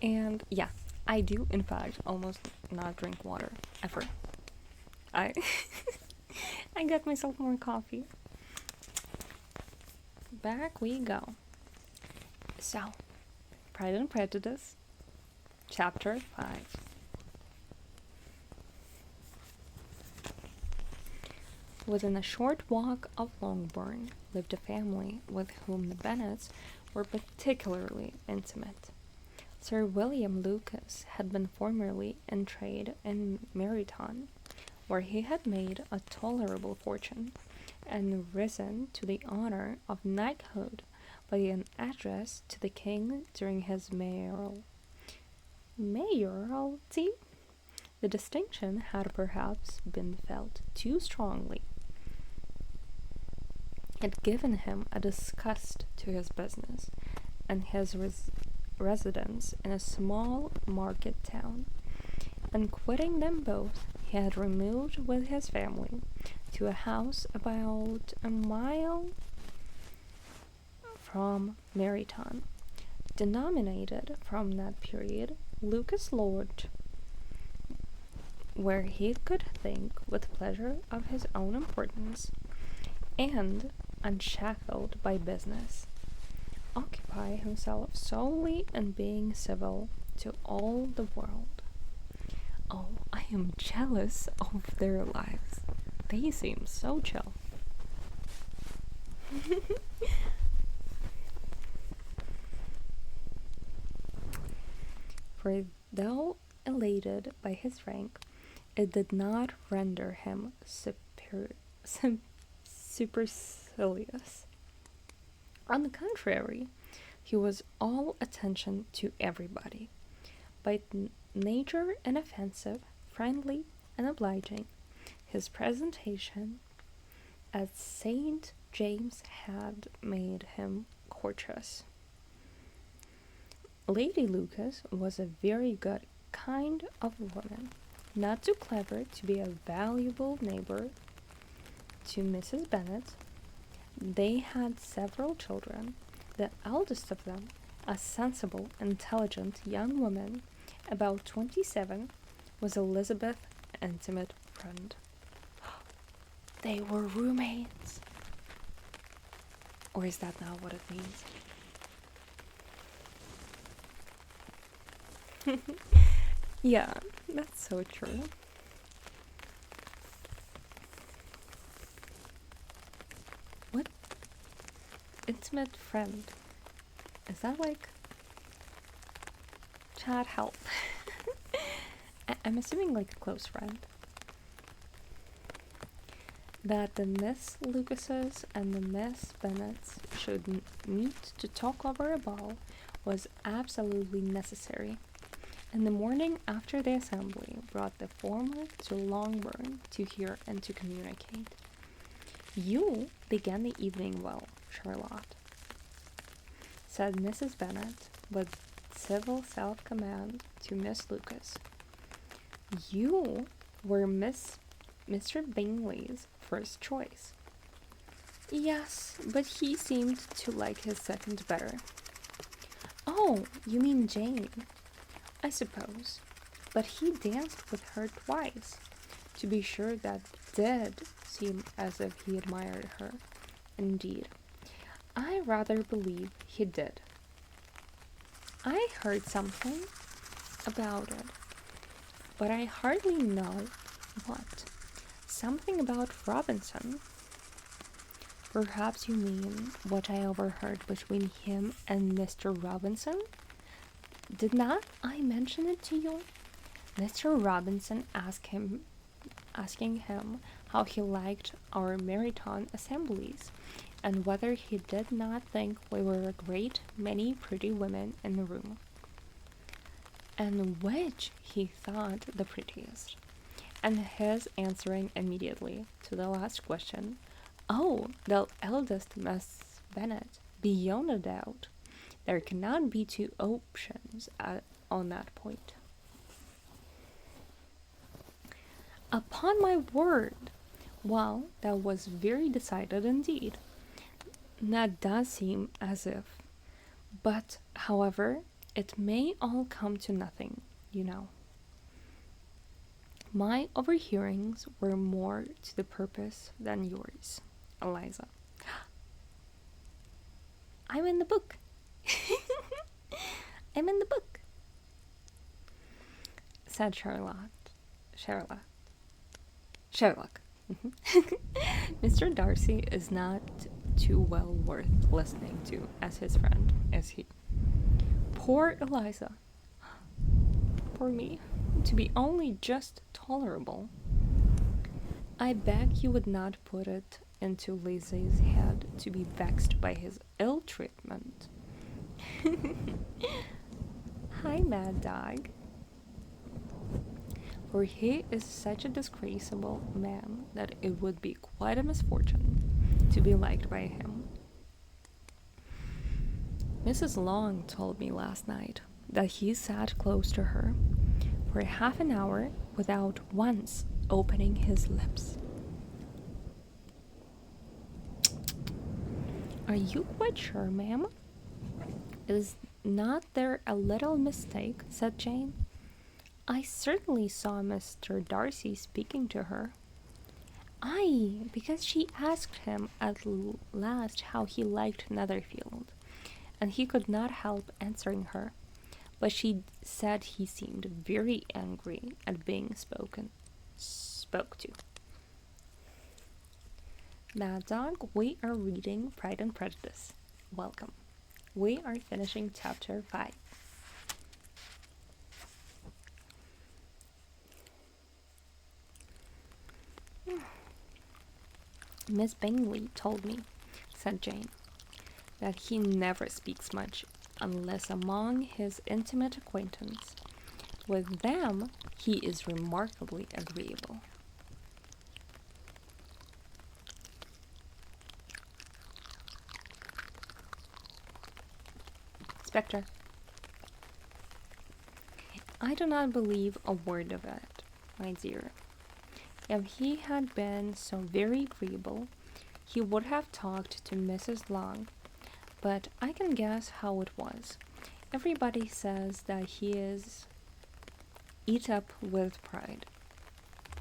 And yeah, I do in fact almost not drink water ever. I I got myself more coffee. Back we go. So, Pride and Prejudice, Chapter 5. Within a short walk of Longbourn lived a family with whom the Bennets were particularly intimate. Sir William Lucas had been formerly in trade in Meryton, where he had made a tolerable fortune, and risen to the honour of knighthood by an address to the king during his mayoralty. The distinction had perhaps been felt too strongly. It had given him a disgust to his business and his residence in a small market town, and quitting them both, he had removed with his family to a house about a mile from Meryton, denominated from that period Lucas Lodge, where he could think with pleasure of his own importance, and, unshackled by business, occupy himself solely in being civil to all the world. Oh, I am jealous of their lives. They seem so chill. For though elated by his rank, it did not render him supercilious. On the contrary, he was all attention to everybody, by nature inoffensive, friendly, and obliging. His presentation as Saint James had made him courteous. Lady Lucas was a very good kind of woman, not too clever to be a valuable neighbor to Mrs. Bennet. They had several children, the eldest of them, a sensible, intelligent young woman, about 27, was Elizabeth's intimate friend. They were roommates. Or is that not what it means? Yeah, that's so true. What? Intimate friend? Is that like... Chat help. I'm assuming like a close friend. That the Miss Lucases and the Miss Bennets should meet to talk over a ball was absolutely necessary, and the morning after the assembly brought the former to Longbourn to hear and to communicate. You began the evening well, Charlotte, said Mrs. Bennet with civil self-command to Miss Lucas. You were Mr. Bingley's first choice. Yes, but he seemed to like his second better. Oh, you mean Jane? I suppose. But he danced with her twice. To be sure, that did seem as if he admired her. Indeed, I rather believe he did. I heard something about it, but I hardly know what. Something about Robinson. Perhaps you mean what I overheard between him and Mr. Robinson? Did not I mention it to you? Mr. Robinson asking him how he liked our Meryton assemblies, and whether he did not think we were a great many pretty women in the room, and which he thought the prettiest, and his answering immediately to the last question, "Oh, the eldest Miss Bennet, beyond a doubt. There cannot be two options on that point." Upon my word! Well, that was very decided indeed. That does seem as if. But However, it may all come to nothing, you know. My overhearings were more to the purpose than yours, Eliza. I'm in the book. I'm in the book, said Sherlock. Mr. Darcy is not too well worth listening to as his friend, is he? Poor Eliza. For me, to be only just tolerable. I beg you would not put it into Lizzie's head to be vexed by his ill treatment. Hi, Mad Dog. For he is such a disgraceful man that it would be quite a misfortune to be liked by him. Mrs. Long told me last night that he sat close to her for half an hour without once opening his lips. Are you quite sure, ma'am? Is not there a little mistake? Said Jane. I certainly saw Mr. Darcy speaking to her. Aye, because she asked him at last how he liked Netherfield, and he could not help answering her, but she said he seemed very angry at being spoke to. Mad Dog, we are reading Pride and Prejudice. Welcome. We are finishing chapter 5. Miss Bingley told me, said Jane, that he never speaks much unless among his intimate acquaintance. With them, he is remarkably agreeable. Spectre. I do not believe a word of it, my dear. If he had been so very agreeable, he would have talked to Mrs. Long, but I can guess how it was. Everybody says that he is eat up with pride,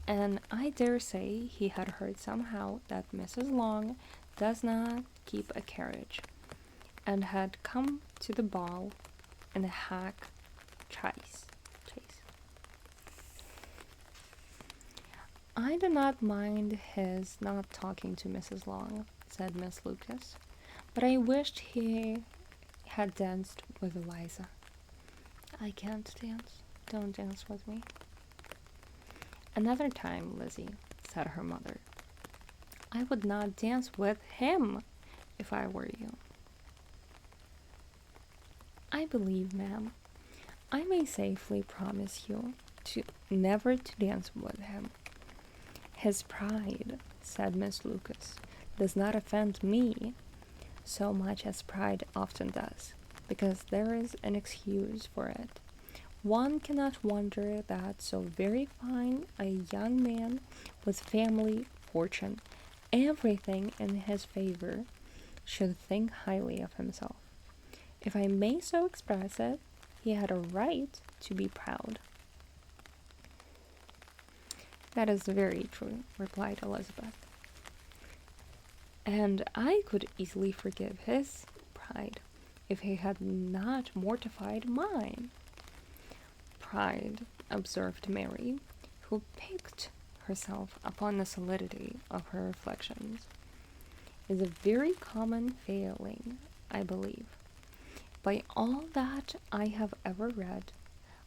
and I dare say he had heard somehow that Mrs. Long does not keep a carriage, and had come to the ball in a hack chaise. I do not mind his not talking to Mrs. Long, said Miss Lucas, but I wished he had danced with Eliza. I can't dance. Don't dance with me. Another time, Lizzie, said her mother. I would not dance with him if I were you. I believe, ma'am, I may safely promise you never to dance with him. His pride, said Miss Lucas, does not offend me so much as pride often does, because there is an excuse for it. One cannot wonder that so very fine a young man with family, fortune, everything in his favor, should think highly of himself. If I may so express it, he had a right to be proud. That is very true, replied Elizabeth. And I could easily forgive his pride if he had not mortified mine. Pride, observed Mary, who piqued herself upon the solidity of her reflections, is a very common failing, I believe. By all that I have ever read,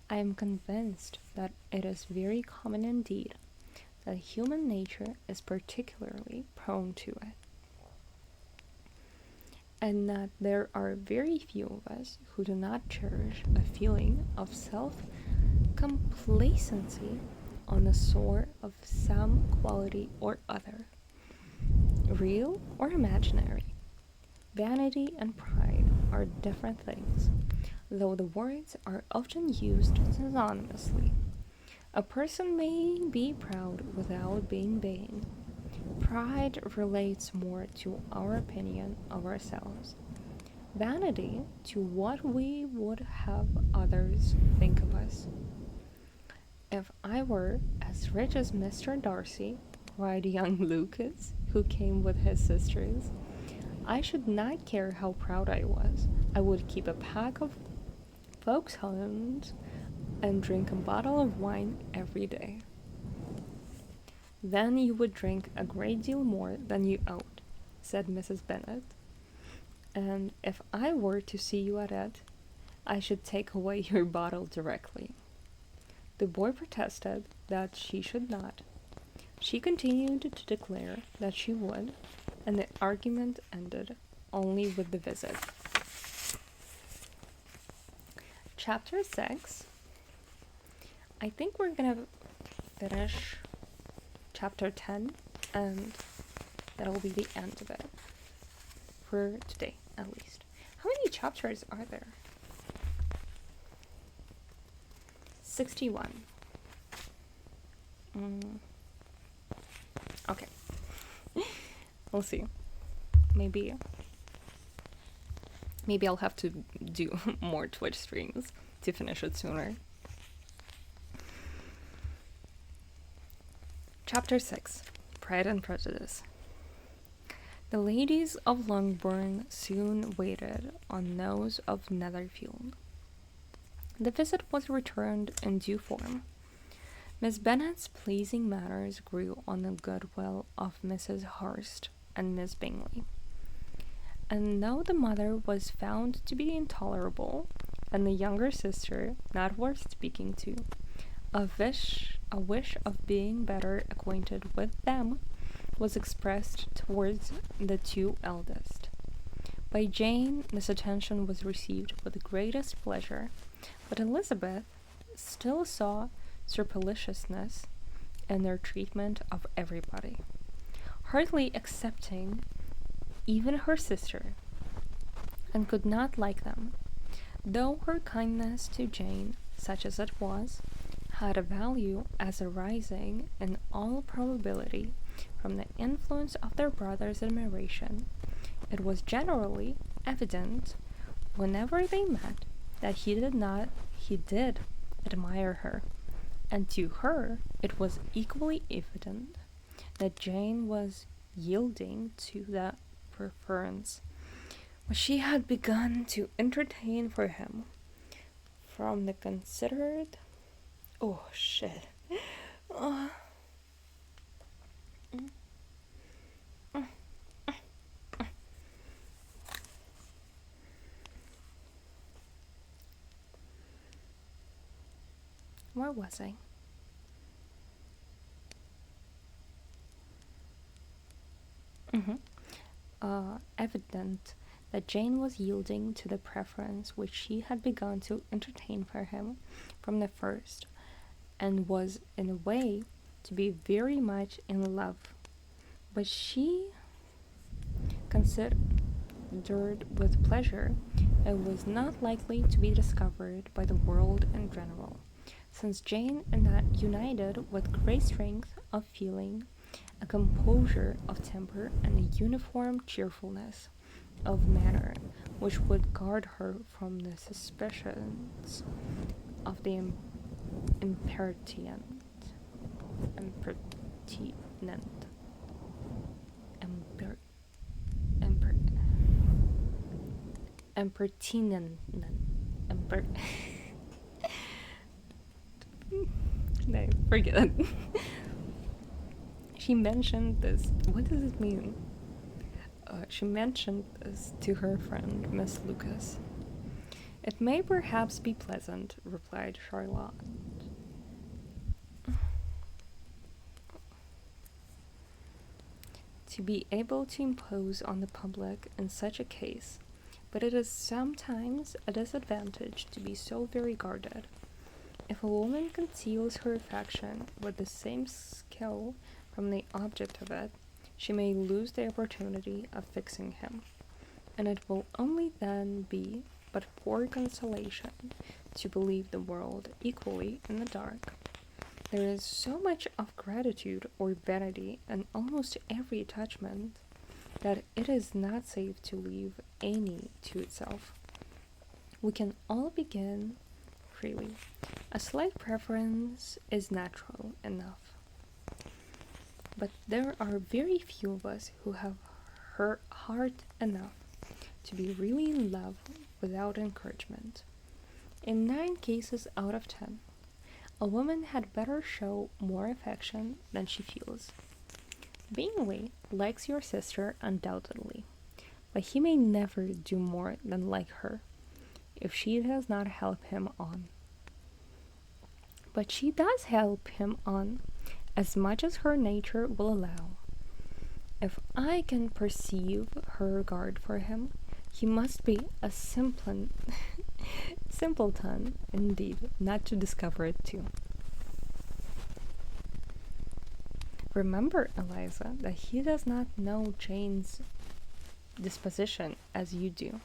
I am convinced that it is very common indeed, that human nature is particularly prone to it, and that there are very few of us who do not cherish a feeling of self-complacency on the score of some quality or other, real or imaginary. Vanity and pride are different things, though the words are often used synonymously. A person may be proud without being vain. Pride relates more to our opinion of ourselves vanity to what we would have others think of us. If I were as rich as Mr. Darcy, cried young Lucas, who came with his sisters, I should not care how proud I was. I would keep a pack of foxhounds and drink a bottle of wine every day. Then you would drink a great deal more than you ought, said Mrs. Bennet. And if I were to see you at it, I should take away your bottle directly. The boy protested that she should not. She continued to declare that she would, and the argument ended only with the visit. Chapter 6. I think we're gonna finish chapter 10, and that'll be the end of it. For today, at least. How many chapters are there? 61. Okay. We'll see. Maybe I'll have to do more Twitch streams to finish it sooner. Chapter 6. Pride and Prejudice. The ladies of Longbourn soon waited on those of Netherfield. The visit was returned in due form. Miss Bennet's pleasing manners grew on the goodwill of Mrs. Hurst and Miss Bingley. And though the mother was found to be intolerable, and the younger sister not worth speaking to, a wish of being better acquainted with them was expressed towards the two eldest. By Jane this attention was received with the greatest pleasure, but Elizabeth still saw surreptitiousness in their treatment of everybody, hardly excepting even her sister, and could not like them, though her kindness to Jane, such as it was, had a value as arising in all probability from the influence of their brother's admiration. It was generally evident whenever they met that he did admire her, and to her it was equally evident that Jane was yielding to that preference which she had begun to entertain for him from the considered Where was I? Evident that Jane was yielding to the preference which she had begun to entertain for him from the first, and was in a way to be very much in love. But she considered with pleasure it was not likely to be discovered by the world in general, since Jane united with great strength of feeling, a composure of temper, and a uniform cheerfulness of manner which would guard her from the suspicions of the impertinent. No, forget it. She mentioned this. What does it mean? She mentioned this to her friend, Miss Lucas. It may perhaps be pleasant, replied Charlotte. To be able to impose on the public in such a case, but it is sometimes a disadvantage to be so very guarded. If a woman conceals her affection with the same skill from the object of it, she may lose the opportunity of fixing him, and it will only then be but poor consolation to believe the world equally in the dark. There is so much of gratitude or vanity in almost every attachment, that it is not safe to leave any to itself. We can all begin freely. A slight preference is natural enough. But there are very few of us who have heart enough to be really in love without encouragement. In 9 cases out of 10, a woman had better show more affection than she feels. Bingley likes your sister undoubtedly, but he may never do more than like her if she does not help him on. But she does help him on as much as her nature will allow. If I can perceive her regard for him, he must be a simpleton indeed, not to discover it too. Remember, Eliza, that he does not know Jane's disposition as you do.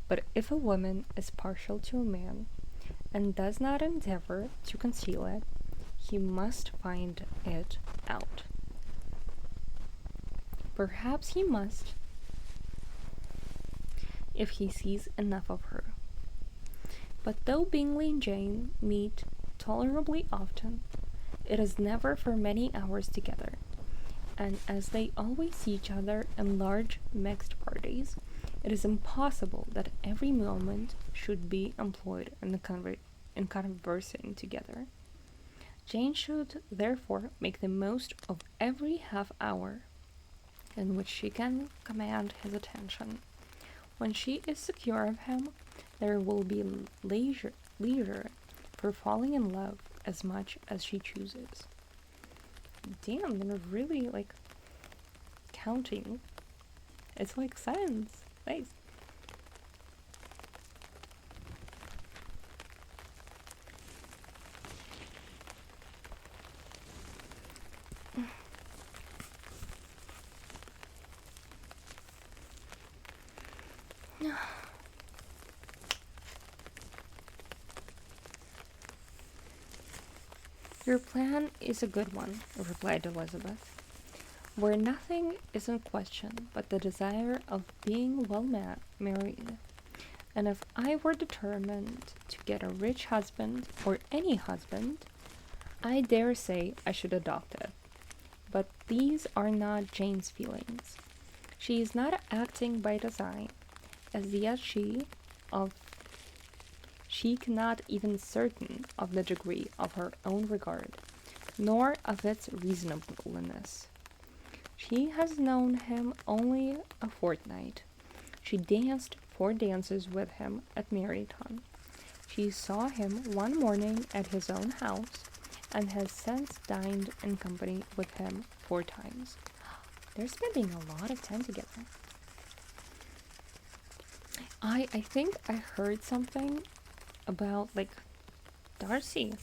But if a woman is partial to a man, and does not endeavor to conceal it, he must find it out. Perhaps he must, if he sees enough of her. But though Bingley and Jane meet tolerably often, it is never for many hours together, and as they always see each other in large mixed parties, it is impossible that every moment should be employed in conversing together. Jane should therefore make the most of every half hour in which she can command his attention. When she is secure of him, there will be leisure for falling in love as much as she chooses. Damn, they're really counting. It's like science. Nice. Your plan is a good one, replied Elizabeth, where nothing is in question but the desire of being well married. And if I were determined to get a rich husband, or any husband, I dare say I should adopt it. But these are not Jane's feelings. She is not acting by design, as yet she cannot even certain of the degree of her own regard, nor of its reasonableness. She has known him only a fortnight. She danced 4 dances with him at Meryton. She saw him one morning at his own house, and has since dined in company with him 4 times. They're spending a lot of time together. I think I heard something about Darcy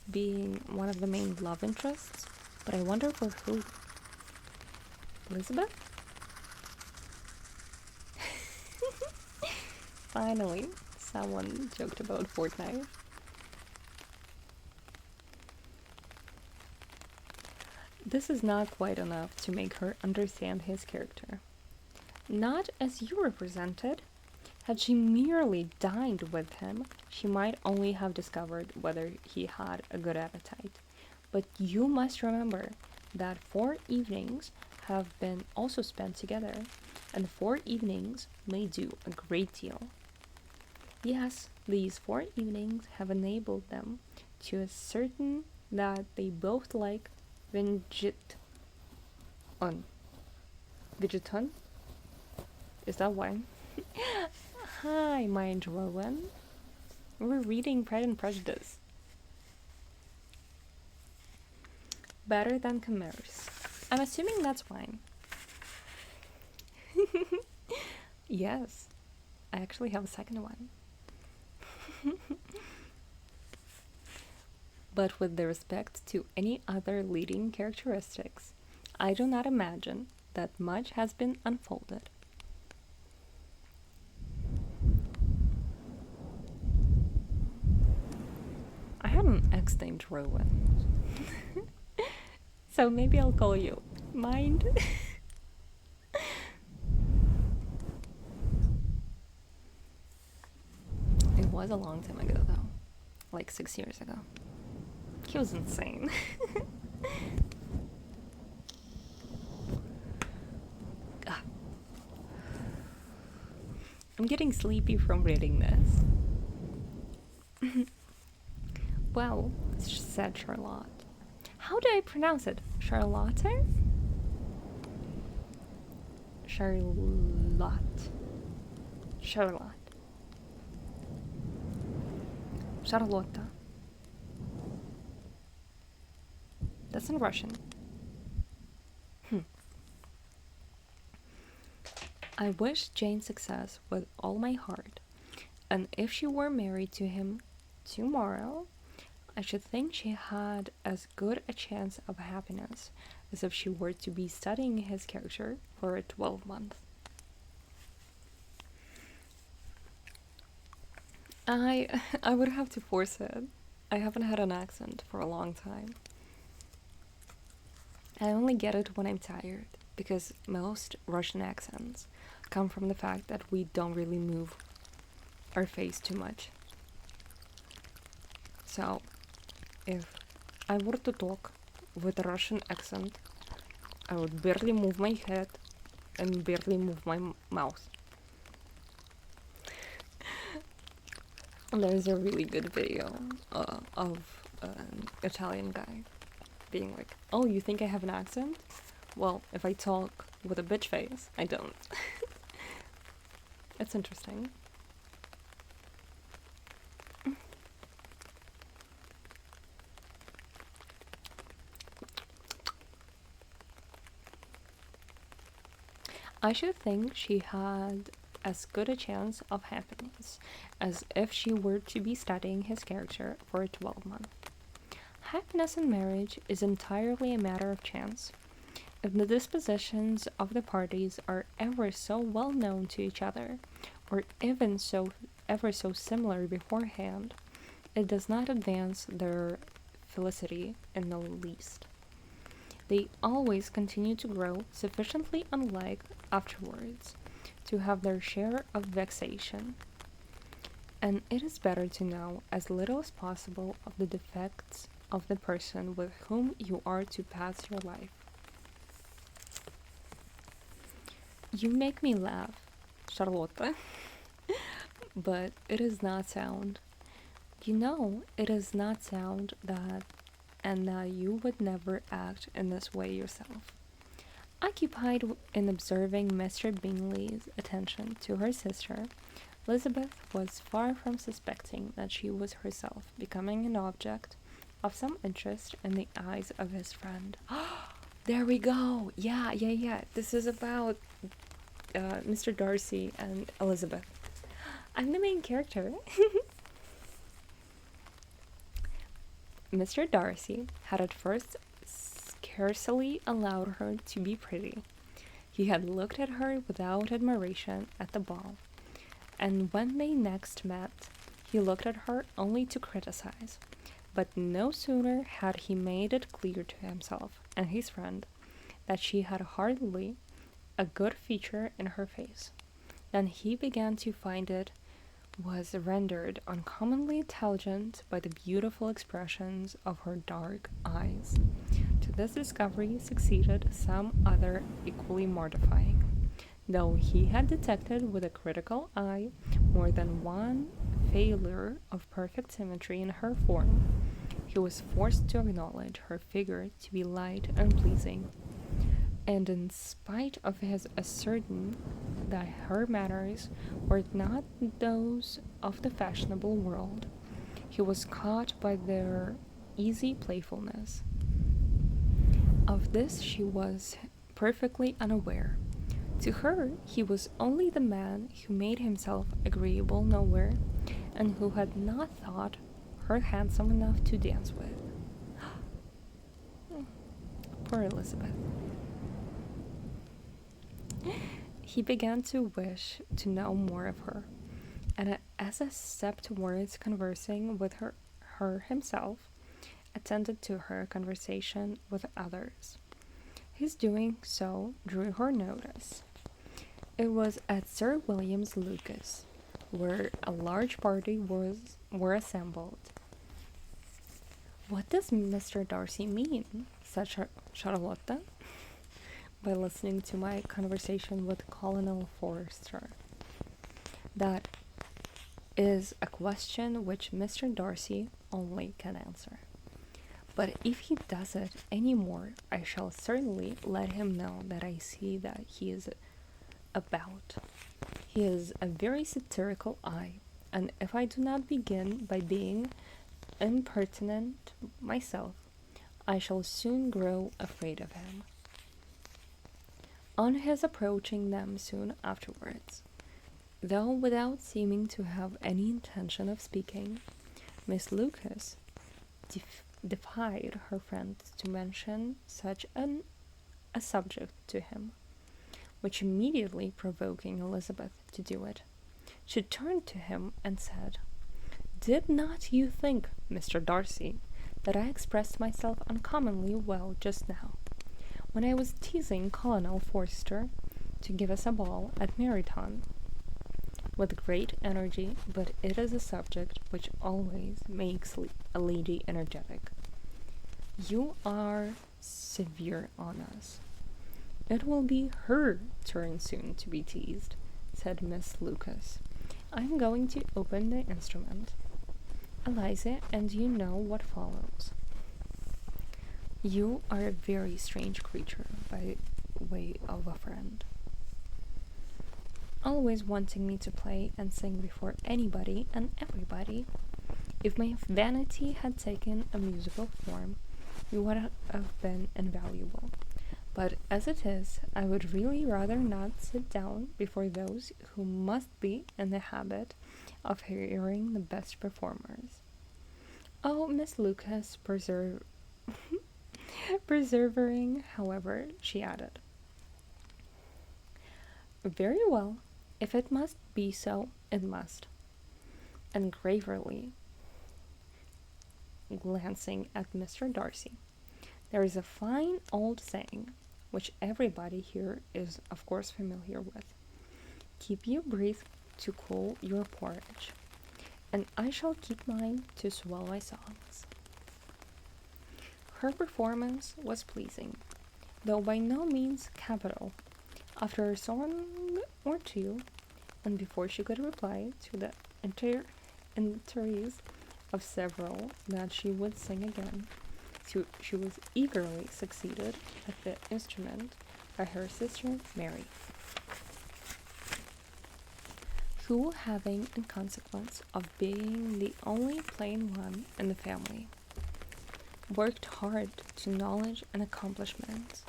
being one of the main love interests, but I wonder for who. Elizabeth? Finally, someone joked about Fortnite. This is not quite enough to make her understand his character. Not as you represented. Had she merely dined with him, she might only have discovered whether he had a good appetite. But you must remember that 4 evenings have been also spent together, and 4 evenings may do a great deal. Yes, these 4 evenings have enabled them to ascertain that they both like Vegeton? Is that wine? Hi, mind Rowan. We're reading Pride and Prejudice. Better than commerce. I'm assuming that's wine. Yes, I actually have a second one. But with the respect to any other leading characteristics, I do not imagine that much has been unfolded. I have an ex named Rowan. So maybe I'll call you mind. It was a long time ago, though. Like 6 years ago. He was insane. Ah, I'm getting sleepy from reading this. Well, said Charlotte. How do I pronounce it? Charlotte? Charlotte. Charlotte. Charlotta. That's in Russian. I wish Jane success with all my heart, and if she were married to him tomorrow, I should think she had as good a chance of happiness as if she were to be studying his character for a 12 months. I would have to force it. I haven't had an accent for a long time. I only get it when I'm tired, because most Russian accents come from the fact that we don't really move our face too much. So, if I were to talk with a Russian accent, I would barely move my head and barely move my mouth. There's a really good video of an Italian guy being like, oh, you think I have an accent? Well, if I talk with a bitch face, I don't. It's interesting. I should think she had as good a chance of happiness as if she were to be studying his character for 12 months. Happiness in marriage is entirely a matter of chance. If the dispositions of the parties are ever so well known to each other, or even so ever so similar beforehand, it does not advance their felicity in the least. They always continue to grow sufficiently unlike afterwards to have their share of vexation, and it is better to know as little as possible of the defects of the person with whom you are to pass your life. You make me laugh, Charlotte, but it is not sound. You know, it is not sound that, and that you would never act in this way yourself. Occupied in observing Mr. Bingley's attention to her sister, Elizabeth was far from suspecting that she was herself becoming an object of some interest in the eyes of his friend. There we go! Yeah. This is about Mr. Darcy and Elizabeth. I'm the main character. Mr. Darcy had at first scarcely allowed her to be pretty. He had looked at her without admiration at the ball, and when they next met, he looked at her only to criticize. But no sooner had he made it clear to himself and his friend that she had hardly a good feature in her face than he began to find it was rendered uncommonly intelligent by the beautiful expressions of her dark eyes. To this discovery succeeded some other equally mortifying, though he had detected with a critical eye more than one failure of perfect symmetry in her form. He was forced to acknowledge her figure to be light and pleasing, and in spite of his assertion that her manners were not those of the fashionable world, he was caught by their easy playfulness. Of this she was perfectly unaware. To her, he was only the man who made himself agreeable nowhere, and who had not thought her handsome enough to dance with. Poor Elizabeth. He began to wish to know more of her, and as a step towards conversing with her himself, attended to her conversation with others. His doing so drew her notice. It was at Sir William's Lucas, where a large party were assembled. "What does Mr. Darcy mean?" said Charlotte, by listening to my conversation with Colonel Forster. "That is a question which Mr. Darcy only can answer. But if he does it any more, I shall certainly let him know that I see that he is about. He is a very satirical eye, and if I do not begin by being impertinent myself, I shall soon grow afraid of him." On his approaching them soon afterwards, though without seeming to have any intention of speaking, Miss Lucas defied her friends to mention such a subject to him, which immediately provoking Elizabeth to do it, she turned to him and said, "Did not you think, Mr. Darcy, that I expressed myself uncommonly well just now, when I was teasing Colonel Forster to give us a ball at Meryton?" With great energy, but it is a subject which always makes a lady energetic. "You are severe on us. It will be her turn soon to be teased," said Miss Lucas. "I am going to open the instrument, Eliza, and you know what follows. You are a very strange creature by way of a friend, always wanting me to play and sing before anybody and everybody. If my vanity had taken a musical form, it would have been invaluable. But as it is, I would really rather not sit down before those who must be in the habit of hearing the best performers. Oh, Miss Lucas, persevering, however, she added, "Very well, if it must be so, it must." And gravely glancing at Mr. Darcy, "There is a fine old saying, which everybody here is of course familiar with: keep your breath to cool your porridge, and I shall keep mine to swell my songs." Her performance was pleasing, though by no means capital. After a song or two, and before she could reply to the entreaties of several that she would sing again, she was eagerly succeeded at the instrument by her sister Mary, who, having, in consequence of being the only plain one in the family, worked hard to knowledge and accomplishments,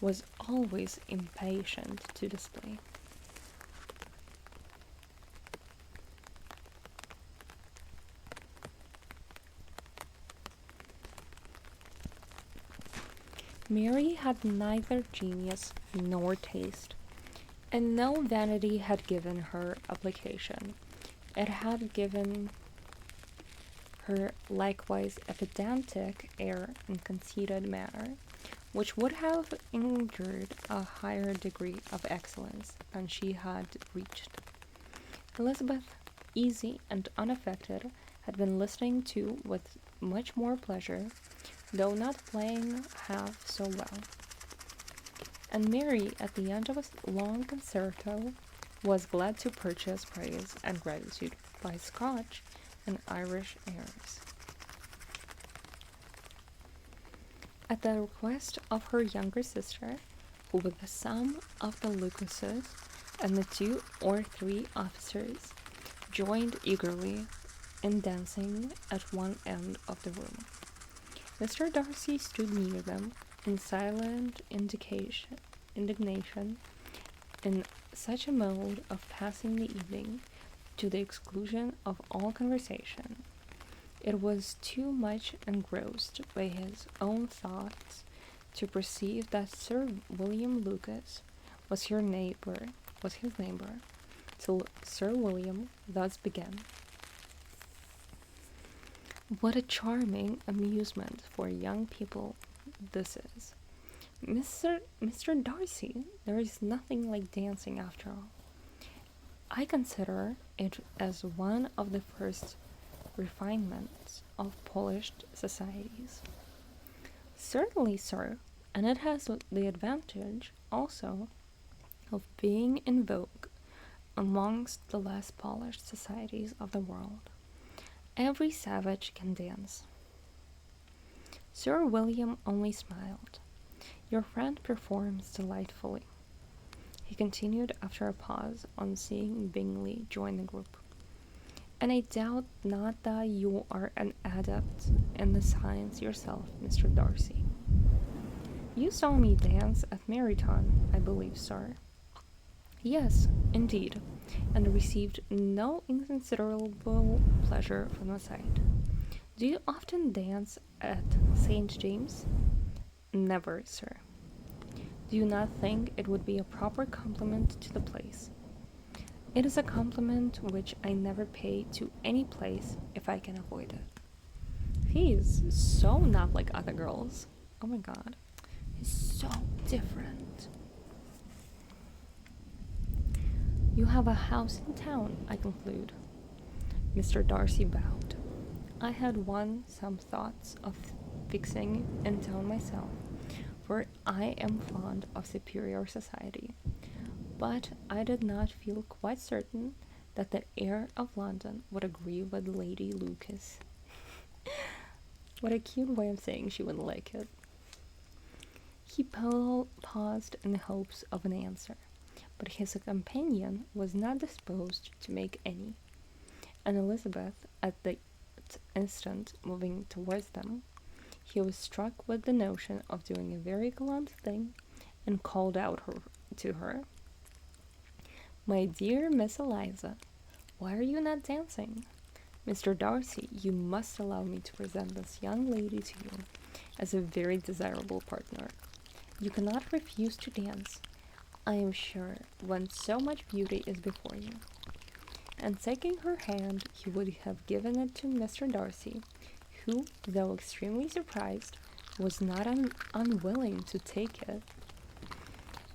was always impatient to display. Mary had neither genius nor taste, and no vanity had given her application. It had given her likewise a pedantic air and conceited manner, which would have injured a higher degree of excellence than she had reached. Elizabeth, easy and unaffected, had been listening to with much more pleasure, though not playing half so well. And Mary, at the end of a long concerto, was glad to purchase praise and gratitude by Scotch and Irish airs. At the request of her younger sister, who with some of the Lucases and the 2 or 3 officers joined eagerly in dancing at one end of the room, Mr. Darcy stood near them in silent indignation, in such a mode of passing the evening to the exclusion of all conversation. It was too much engrossed by his own thoughts to perceive that Sir William Lucas was his neighbour, till Sir William thus began. "What a charming amusement for young people this is! Mr. Darcy, there is nothing like dancing after all. I consider it as one of the first refinements of polished societies. Certainly, sir, and it has the advantage also of being in vogue amongst the less polished societies of the world. Every savage can dance. Sir William only smiled. Your friend performs delightfully, he continued after a pause on seeing Bingley join the group. And I doubt not that you are an adept in the science yourself, Mr. Darcy. You saw me dance at Meryton, I believe, sir. Yes, indeed, and received no inconsiderable pleasure from the sight. Do you often dance at St. James? Never, sir. Do you not think it would be a proper compliment to the place? It is a compliment which I never pay to any place if I can avoid it. He is so not like other girls. Oh my god. He's so different. You have a house in town, I conclude. Mr. Darcy bowed. I had some thoughts of fixing in town myself, for I am fond of superior society, but I did not feel quite certain that the air of London would agree with Lady Lucas. What a cute way of saying she wouldn't like it. He paused in the hopes of an answer, but his companion was not disposed to make any, and Elizabeth, at the instant moving towards them, he was struck with the notion of doing a very gallant thing, and called out to her, My dear Miss Eliza, why are you not dancing? Mr. Darcy, you must allow me to present this young lady to you as a very desirable partner. You cannot refuse to dance, I am sure, when so much beauty is before you. And taking her hand, he would have given it to Mr. Darcy, who, though extremely surprised, was not unwilling to take it,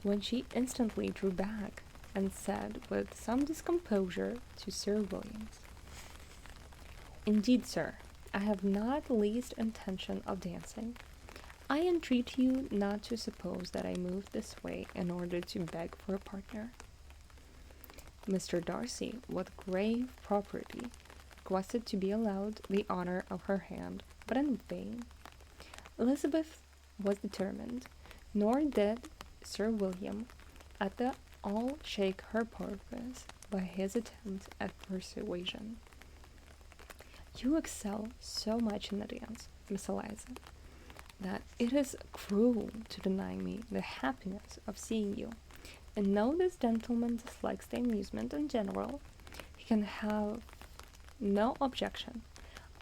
when she instantly drew back, and said with some discomposure to Sir Williams, Indeed, sir, I have not the least intention of dancing. I entreat you not to suppose that I moved this way in order to beg for a partner. Mr. Darcy, with grave propriety, requested to be allowed the honour of her hand, but in vain. Elizabeth was determined, nor did Sir William at all shake her purpose by his attempt at persuasion. You excel so much in the dance, Miss Eliza, that it is cruel to deny me the happiness of seeing you. And though this gentleman dislikes the amusement in general, he can have no objection,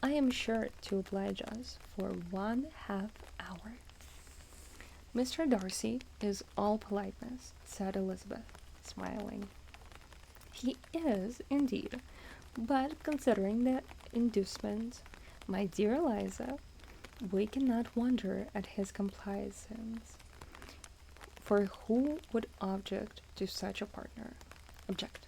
I am sure, to oblige us for 1/2 hour. Mr. Darcy is all politeness, said Elizabeth, smiling. He is, indeed, but considering the inducement, my dear Eliza, we cannot wonder at his complaisance. For who would object to such a partner? Object.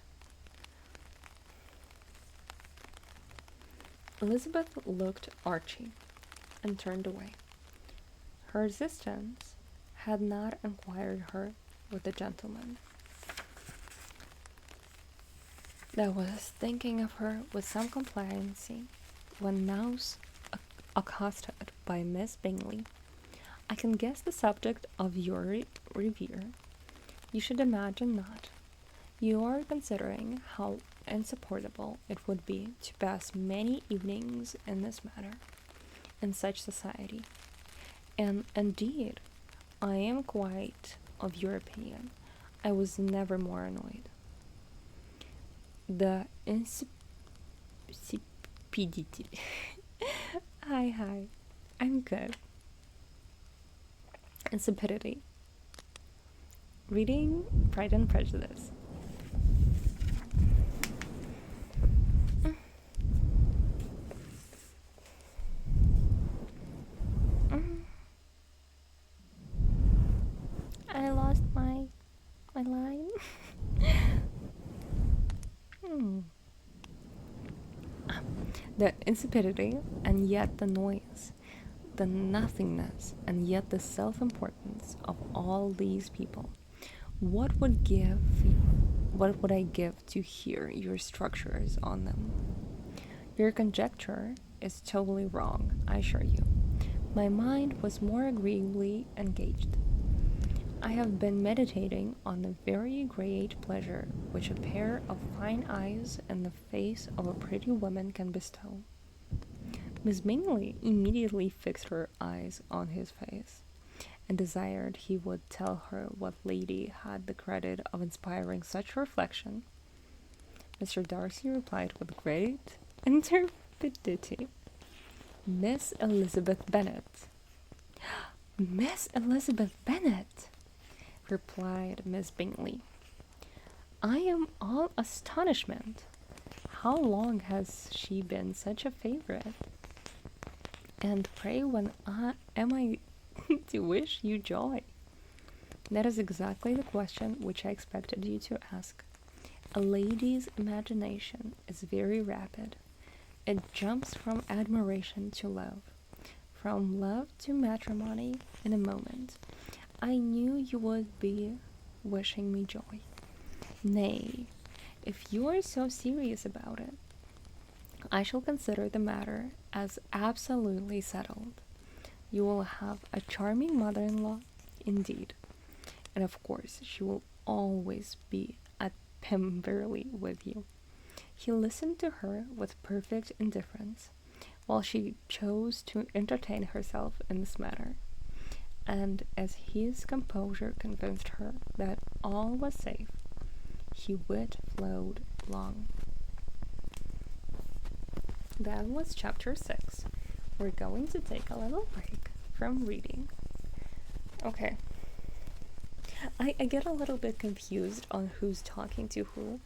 Elizabeth looked archy, and turned away. Her assistants had not inquired her with the gentleman that was thinking of her with some complacency, when now accosted by Miss Bingley. I can guess the subject of your revere. You should imagine not. You are considering how insupportable it would be to pass many evenings in this manner, in such society. And indeed, I am quite of your opinion. I was never more annoyed. The insipidity. Hi, I'm good. Insipidity. Reading Pride and Prejudice. I lost my line. The insipidity and yet the noise, the nothingness and yet the self-importance of all these people. What would I give to hear your structures on them? Your conjecture is totally wrong, I assure you. My mind was more agreeably engaged. I have been meditating on the very great pleasure which a pair of fine eyes and the face of a pretty woman can bestow. Miss Bingley immediately fixed her eyes on his face, and desired he would tell her what lady had the credit of inspiring such reflection. Mr. Darcy replied with great intrepidity, Miss Elizabeth Bennet. Miss Elizabeth Bennet, replied Miss Bingley. I am all astonishment. How long has she been such a favourite? And pray when am I to wish you joy? That is exactly the question which I expected you to ask. A lady's imagination is very rapid. It jumps from admiration to love, from love to matrimony in a moment. I knew you would be wishing me joy. Nay, if you are so serious about it, I shall consider the matter as absolutely settled. You will have a charming mother-in-law, indeed, and of course she will always be at Pemberley with you. He listened to her with perfect indifference, while she chose to entertain herself in this manner, and as his composure convinced her that all was safe, he wit flowed long. That was chapter 6. We're going to take a little break from reading. Okay. I get a little bit confused on who's talking to who,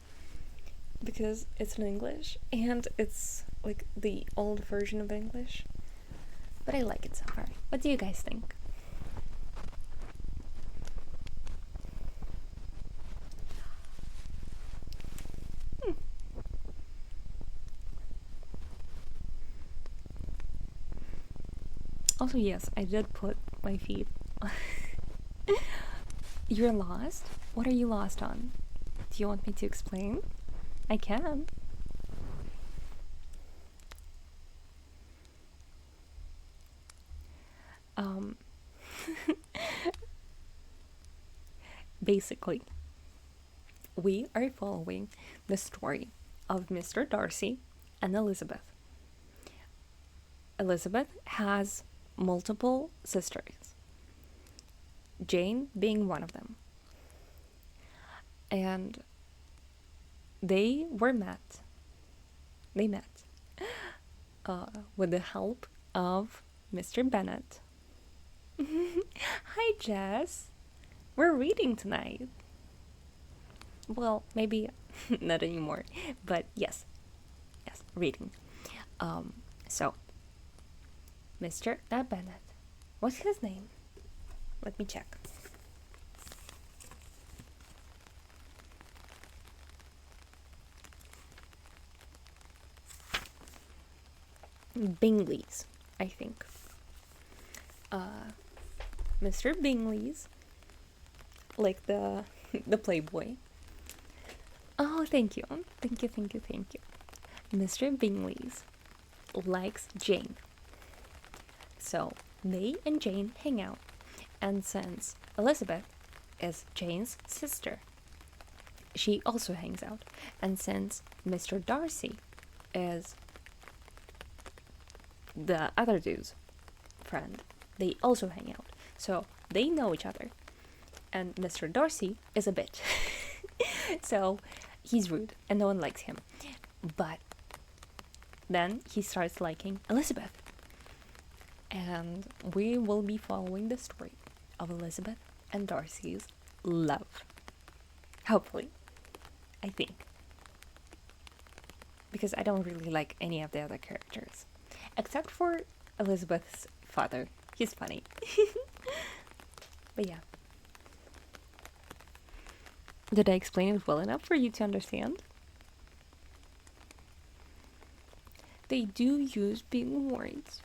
because it's in English and it's like the old version of English, but I like it so far. What do you guys think? Also, yes, I did put my feet. You're lost? What are you lost on? Do you want me to explain? I can. Basically, we are following the story of Mr. Darcy and Elizabeth. Elizabeth has multiple sisters, Jane being one of them. And they met with the help of Mr. Bennet. Hi, Jess. We're reading tonight. Well, maybe not anymore, but yes, reading. So, Mr. Bennet. What's his name? Let me check. Bingley's, I think. Mr. Bingley's, like the Playboy. Oh, thank you. Mr. Bingley's likes Jane. So they and Jane hang out, and since Elizabeth is Jane's sister, she also hangs out. And since Mr. Darcy is the other dude's friend, they also hang out. So they know each other. And Mr. Darcy is a bitch. So he's rude and no one likes him. But then he starts liking Elizabeth. And we will be following the story of Elizabeth and Darcy's love. Hopefully. I think. Because I don't really like any of the other characters. Except for Elizabeth's father. He's funny. But yeah. Did I explain it well enough for you to understand? They do use big words.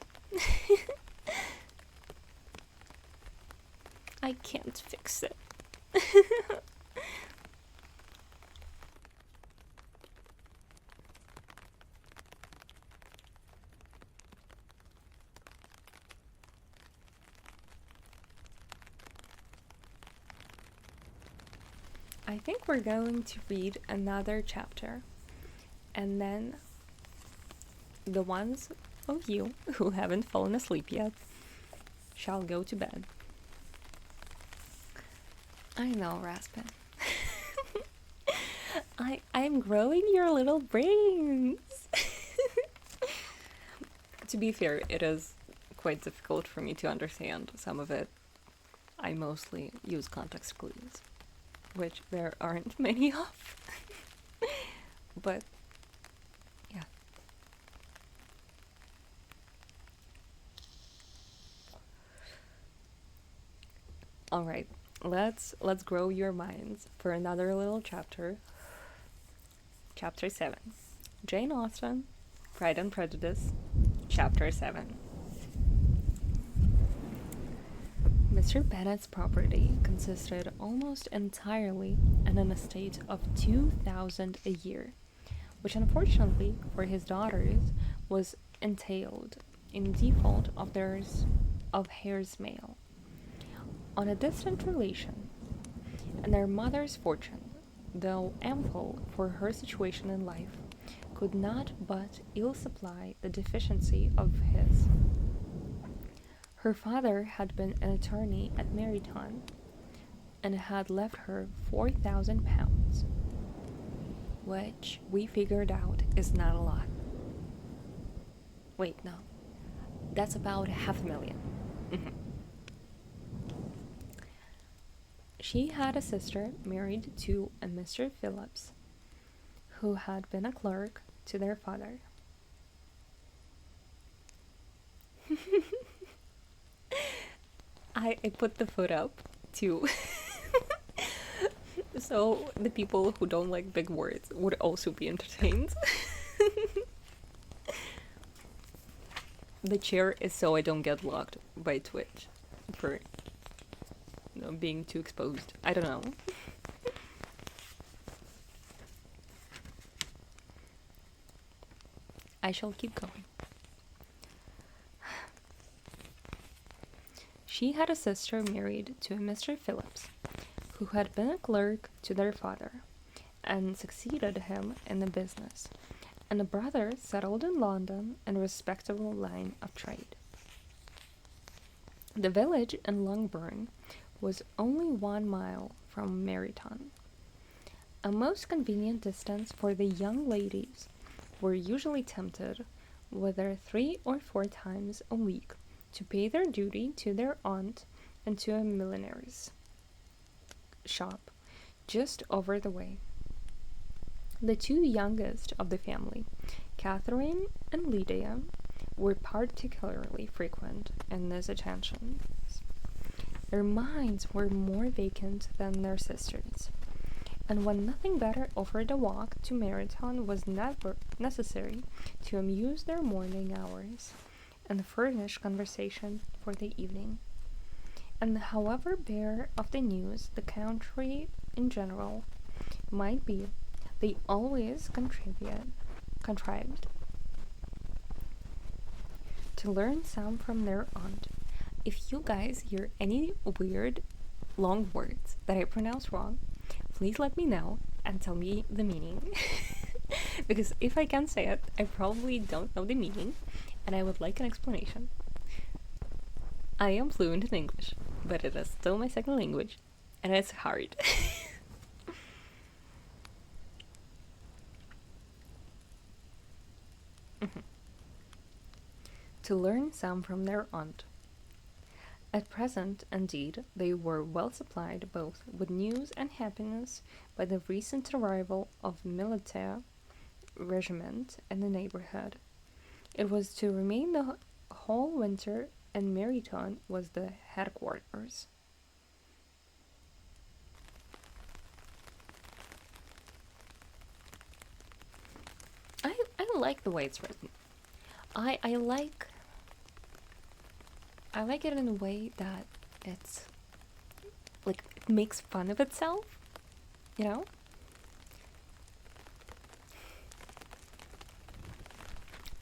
I can't fix it. I think we're going to read another chapter, and then the ones of you who haven't fallen asleep yet shall go to bed. I know, Raspin. I'm growing your little brains. To be fair, it is quite difficult for me to understand some of it. I mostly use context clues, which there aren't many of. But yeah. All right, let's grow your minds for another little chapter. Chapter 7. Jane Austen, Pride and Prejudice, Chapter 7. Mr. Bennet's property consisted almost entirely in an estate of 2,000 a year, which unfortunately for his daughters was entailed in default of theirs of heirs male on a distant relation, and their mother's fortune, though ample for her situation in life, could not but ill supply the deficiency of his. Her father had been an attorney at Meryton, and had left her £4,000, which we figured out is not a lot. Wait, no. That's about $500,000. She had a sister married to a Mr. Phillips, who had been a clerk to their father. I put the foot up too. So the people who don't like big words would also be entertained. The chair is so I don't get blocked by Twitch for being too exposed. I don't know. I shall keep going. She had a sister married to a Mr. Phillips, who had been a clerk to their father, and succeeded him in the business, and a brother settled in London in a respectable line of trade. The village in Longbourn was only 1 mile from Meryton, a most convenient distance, for the young ladies were usually tempted, whether 3 or 4 times a week, to pay their duty to their aunt and to a milliner's shop just over the way. The 2 youngest of the family, Catherine and Lydia, were particularly frequent in these attentions. Their minds were more vacant than their sisters', and when nothing better offered, a walk to Meryton was never necessary to amuse their morning hours and furnish conversation for the evening. And however bare of the news the country in general might be, they always contrived to learn some from their aunt. If you guys hear any weird long words that I pronounce wrong, please let me know and tell me the meaning. Because if I can't say it, I probably don't know the meaning, and I would like an explanation. I am fluent in English, but it is still my second language, and it's hard. To learn some from their aunt. At present, indeed, they were well supplied both with news and happiness by the recent arrival of a military regiment in the neighborhood. It was to remain the whole winter, and Meryton was the headquarters. like the way it's written. I like it in a way that it's like it makes fun of itself, you know?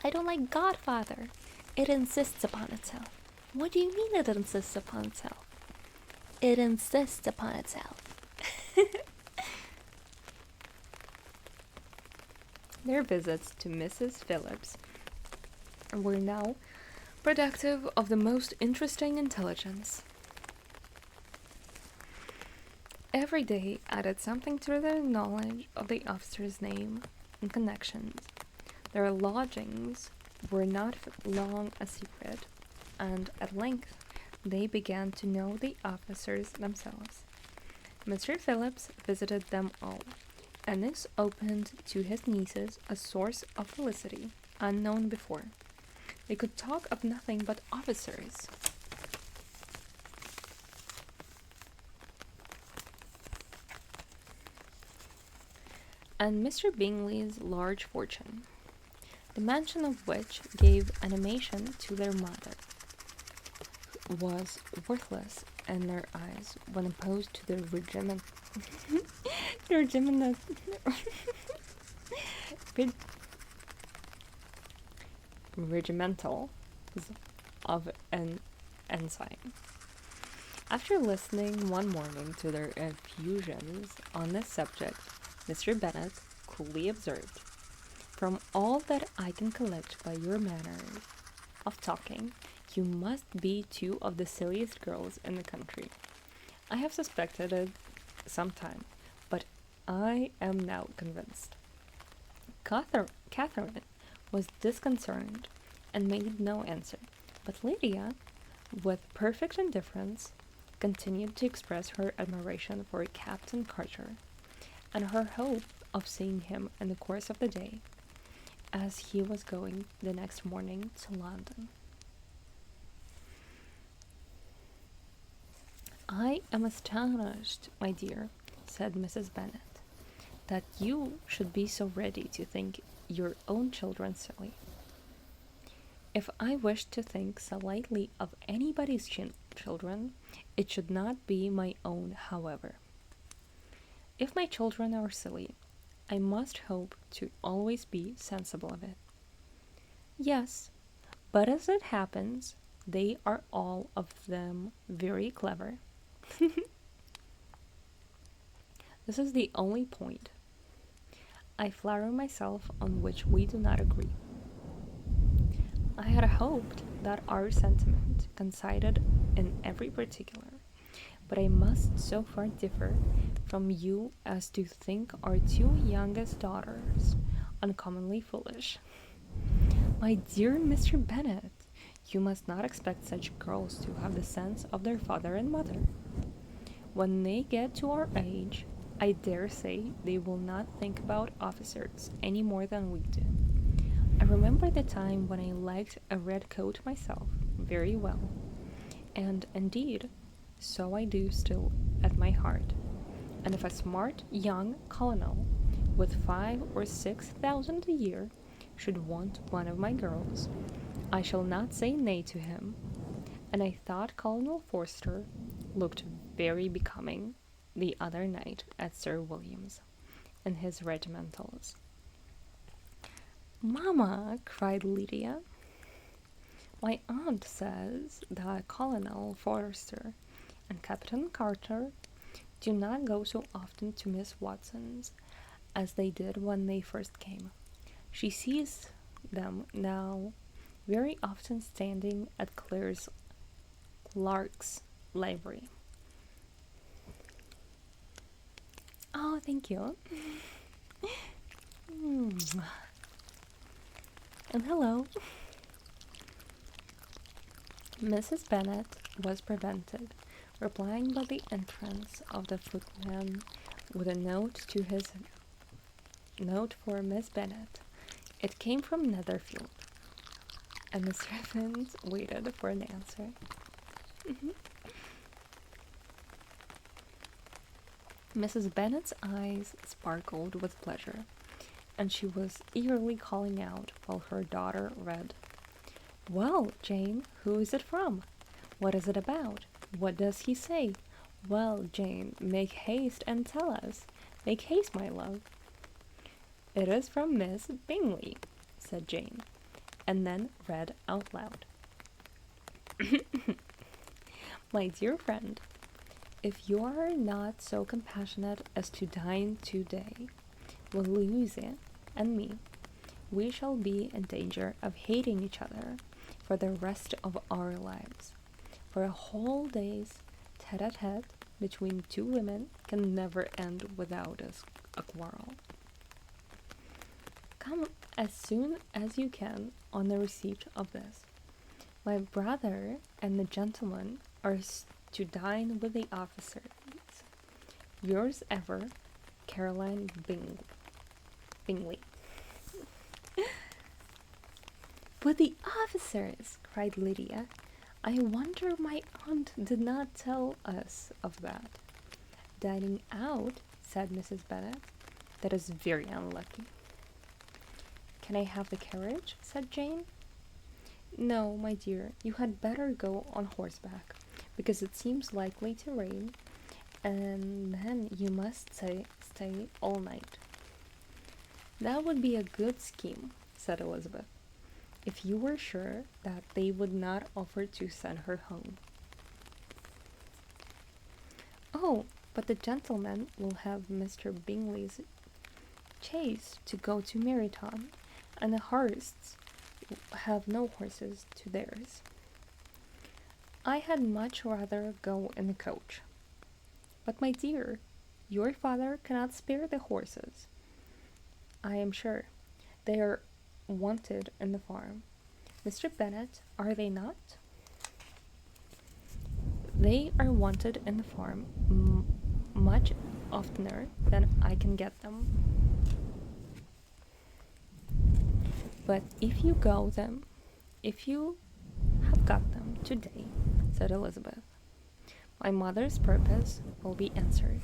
I don't like Godfather. It insists upon itself. What do you mean it insists upon itself? It insists upon itself. Their visits to Mrs. Phillips were now productive of the most interesting intelligence. Every day added something to their knowledge of the officer's name and connections. Their lodgings were not long a secret, and at length they began to know the officers themselves. Mr. Phillips visited them all, and this opened to his nieces a source of felicity unknown before. They could talk of nothing but officers. And Mr. Bingley's large fortune, the mention of which gave animation to their mother, was worthless in their eyes when opposed to the regimental of an ensign. After listening one morning to their effusions on this subject, Mr. Bennet coolly observed, "From all that I can collect by your manner of talking, you must be two of the silliest girls in the country. I have suspected it some time, but I am now convinced." Catherine was disconcerted and made no answer, but Lydia, with perfect indifference, continued to express her admiration for Captain Carter, and her hope of seeing him in the course of the day, as he was going the next morning to London. "I am astonished, my dear," said Mrs. Bennet, "that you should be so ready to think your own children silly. If I wished to think so lightly of anybody's children, it should not be my own, however. If my children are silly, I must hope to always be sensible of it. Yes, but as it happens, they are all of them very clever. This is the only point, I flatter myself, on which we do not agree. I had hoped that our sentiment coincided in every particular, but I must so far differ from you as to think our two youngest daughters uncommonly foolish. My dear Mr. Bennet, you must not expect such girls to have the sense of their father and mother. When they get to our age, I dare say they will not think about officers any more than we do. I remember the time when I liked a red coat myself very well, and indeed, so I do still at my heart. And if a smart young colonel with 5 or 6,000 a year should want one of my girls, I shall not say nay to him. And I thought Colonel Forster looked very becoming the other night at Sir William's in his regimentals." "Mamma," cried Lydia, "my aunt says that Colonel Forster and Captain Carter do not go so often to Miss Watson's as they did when they first came. She sees them now very often standing at Clark's library." "Oh, thank you." "And hello." Mrs. Bennet was prevented replying by the entrance of the footman with a note for Miss Bennet. It came from Netherfield, and the servants waited for an answer. Mrs. Bennet's eyes sparkled with pleasure, and she was eagerly calling out while her daughter read. "Well, Jane, who is it from? What is it about? What does he say? Well, Jane, make haste and tell us. Make haste, my love." "It is from Miss Bingley," said Jane, and then read out loud. "My dear friend, if you are not so compassionate as to dine today with Louisa and me, we shall be in danger of hating each other for the rest of our lives. For a whole day's tete-a-tete between two women can never end without a quarrel. Come as soon as you can on the receipt of this. My brother and the gentleman are to dine with the officers. Yours ever, Caroline Bingley." "With the officers!" cried Lydia. "I wonder my aunt did not tell us of that." "Dining out," said Mrs. Bennet. "That is very unlucky." "Can I have the carriage?" said Jane. "No, my dear, you had better go on horseback, because it seems likely to rain, and then you must stay all night." "That would be a good scheme," said Elizabeth, "if you were sure that they would not offer to send her home." "Oh, but the gentleman will have Mr. Bingley's chaise to go to Meryton, and the Hursts have no horses to theirs." "I had much rather go in the coach." "But, my dear, your father cannot spare the horses." "I am sure. They are wanted in the farm. Mr. Bennet, are they not?" "They are wanted in the farm much oftener than I can get them." "But if you have got them today," said Elizabeth, "my mother's purpose will be answered."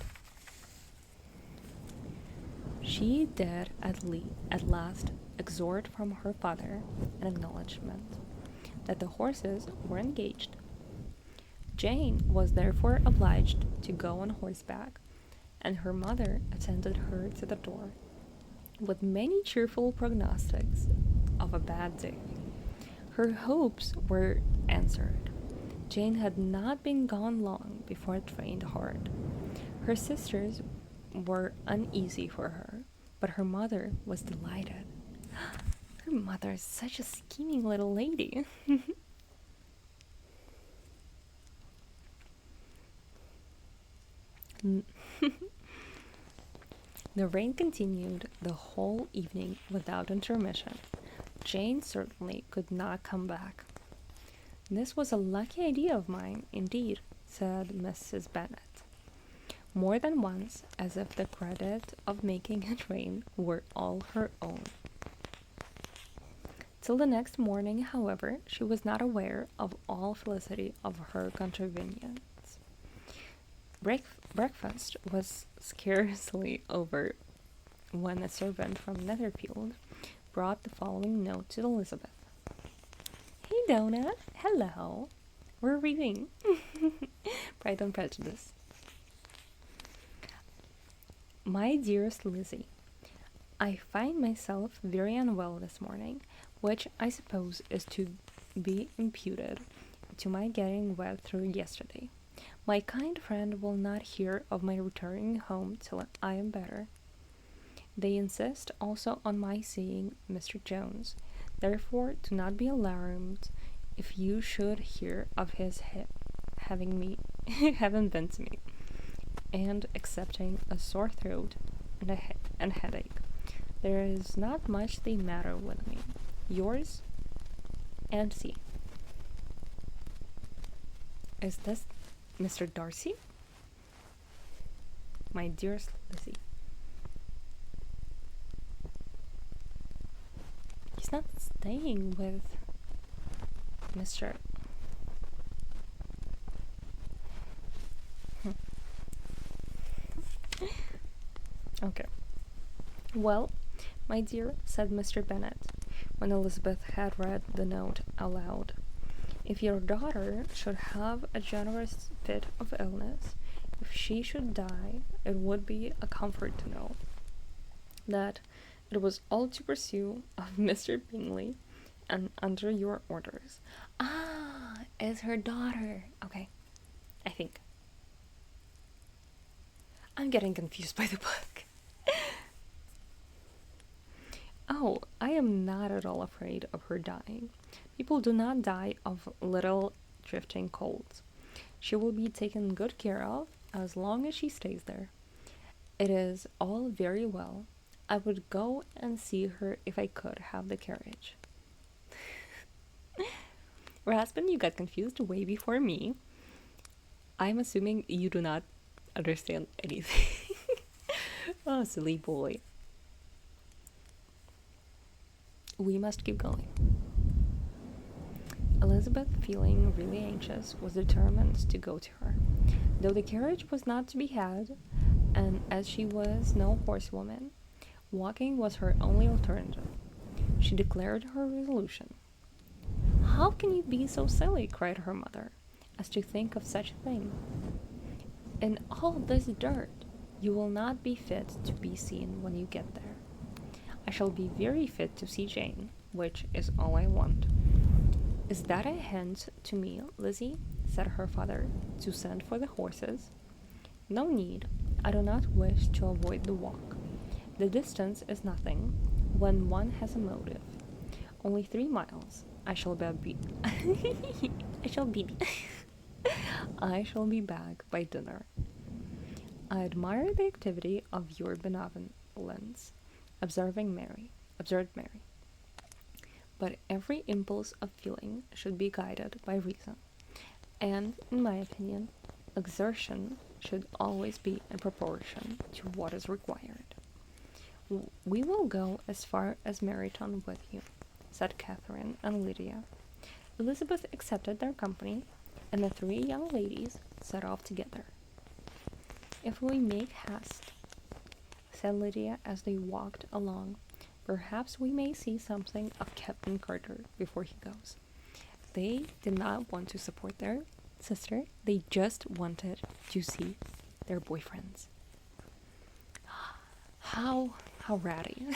She did at last extort from her father an acknowledgment that the horses were engaged. Jane was therefore obliged to go on horseback, and her mother attended her to the door, with many cheerful prognostics of a bad day. Her hopes were answered. Jane had not been gone long before it rained hard. Her sisters were uneasy for her, but her mother was delighted. Her mother is such a scheming little lady. The rain continued the whole evening without intermission. Jane certainly could not come back. "This was a lucky idea of mine, indeed," said Mrs. Bennet, more than once, as if the credit of making it rain were all her own. Till the next morning, however, she was not aware of all felicity of her contrivance. Breakfast was scarcely over when a servant from Netherfield brought the following note to Elizabeth. "Hey, Donna. Hello. We're reading Pride and Prejudice. My dearest Lizzie, I find myself very unwell this morning, which I suppose is to be imputed to my getting wet through yesterday. My kind friend will not hear of my returning home till I am better. They insist also on my seeing Mr. Jones. Therefore, do not be alarmed if you should hear of his having been to me, and accepting a sore throat and headache. There is not much the matter with me. Yours, and C." "Is this Mr. Darcy?" "My dearest Lizzie, he's not staying with Mr. Okay. Well, "My dear," said Mr. Bennet, when Elizabeth had read the note aloud, "if your daughter should have a generous fit of illness, if she should die, it would be a comfort to know that it was all to pursue of Mr. Bingley, and under your orders." Ah, is her daughter. Okay, I think. I'm getting confused by the book. Oh, I am not at all afraid of her dying. People do not die of little drifting colds. She will be taken good care of as long as she stays there. It is all very well. I would go and see her if I could have the carriage. Raspin, you got confused way before me. I'm assuming you do not understand anything. Oh, silly boy. We must keep going. Elizabeth, feeling really anxious, was determined to go to her, though the carriage was not to be had, and as she was no horsewoman, walking was her only alternative. She declared her resolution. "How can you be so silly," cried her mother, "as to think of such a thing? In all this dirt, you will not be fit to be seen when you get there. I shall be very fit to see Jane, which is all I want." "Is that a hint to me, Lizzie," said her father, "to send for the horses?" "No need. I do not wish to avoid the walk. The distance is nothing, when one has a motive. Only 3 miles. I shall be I shall be I shall be back by dinner. I admire the activity of your benevolence," observed Mary. "But every impulse of feeling should be guided by reason, and, in my opinion, exertion should always be in proportion to what is required." "We will go as far as Meryton with you," said Catherine and Lydia. Elizabeth accepted their company, and the 3 young ladies set off together. "If we make haste," said Lydia as they walked along, "perhaps we may see something of Captain Carter before he goes." They did not want to support their sister, they just wanted to see their boyfriends. How ratty.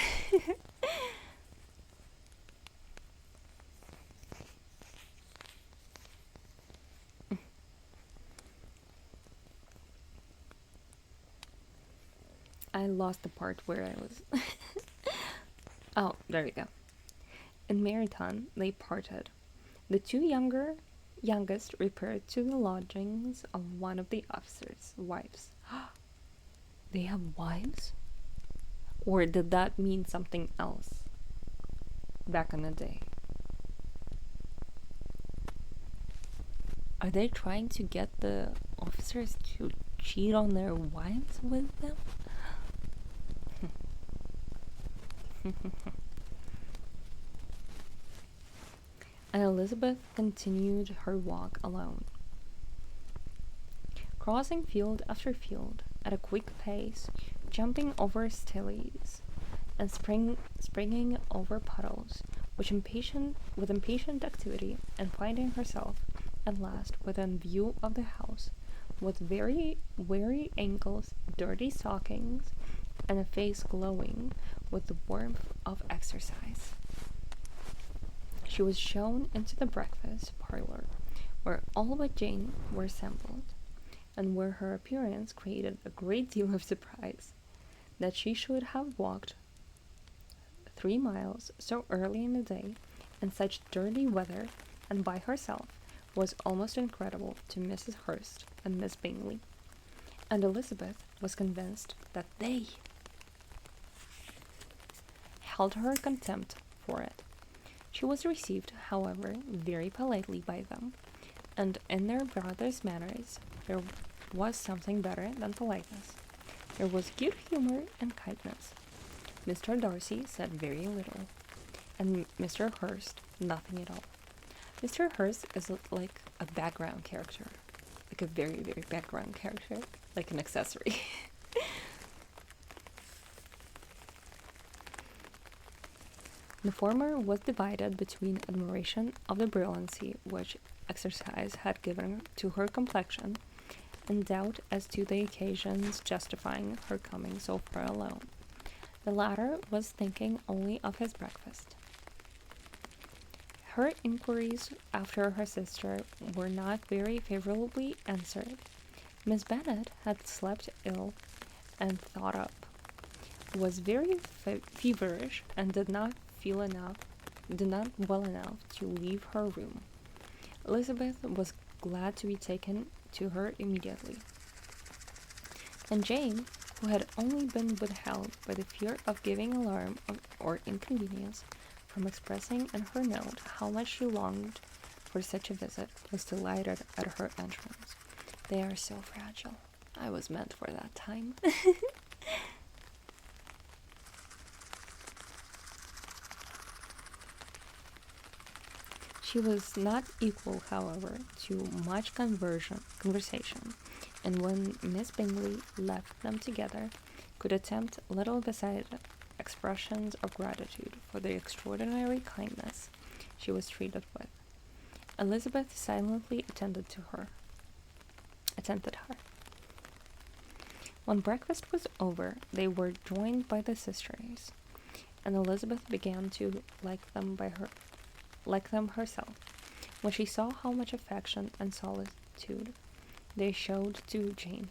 I lost the part where I was. Oh, there we go. In Meryton they parted. The 2 youngest repaired to the lodgings of one of the officers' wives. They have wives? Or did that mean something else back in the day? Are they trying to get the officers to cheat on their wives with them? And Elizabeth continued her walk alone, crossing field after field at a quick pace, jumping over stilies and springing over puddles, with impatient activity, and finding herself at last within view of the house, with very weary ankles, dirty stockings, and a face glowing with the warmth of exercise. She was shown into the breakfast parlour, where all but Jane were assembled, and where her appearance created a great deal of surprise. That she should have walked 3 miles so early in the day, in such dirty weather, and by herself, was almost incredible to Mrs. Hurst and Miss Bingley, and Elizabeth was convinced that they held her contempt for it. She was received, however, very politely by them, and in their brother's manners there was something better than politeness. There was good humour and kindness. Mr. Darcy said very little, and Mr. Hurst nothing at all. Mr. Hurst is like a background character, like a very, very background character, like an accessory. The former was divided between admiration of the brilliancy which exercise had given to her complexion, and doubt as to the occasions justifying her coming so far alone. The latter was thinking only of his breakfast. Her inquiries after her sister were not very favorably answered. Miss Bennet had slept ill and thought up, was very feverish, and did not well enough to leave her room. Elizabeth was glad to be taken to her immediately, and Jane, who had only been withheld by the fear of giving alarm or inconvenience from expressing in her note how much she longed for such a visit, was delighted at her entrance. They are so fragile. I was meant for that time. She was not equal, however, to much conversation, and when Miss Bingley left them together, could attempt little beside expressions of gratitude for the extraordinary kindness she was treated with. Elizabeth silently attended her. When breakfast was over, they were joined by the sisters, and Elizabeth began to like them herself, when she saw how much affection and solicitude they showed to Jane.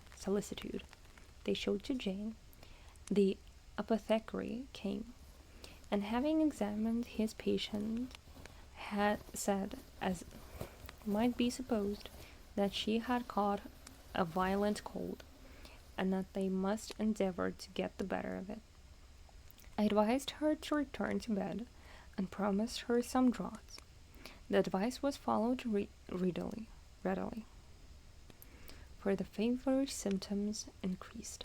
The apothecary came, and having examined his patient, had said, as might be supposed, that she had caught a violent cold, and that they must endeavour to get the better of it. I advised her to return to bed, and promised her some draughts. The advice was followed readily, for the feverish symptoms increased,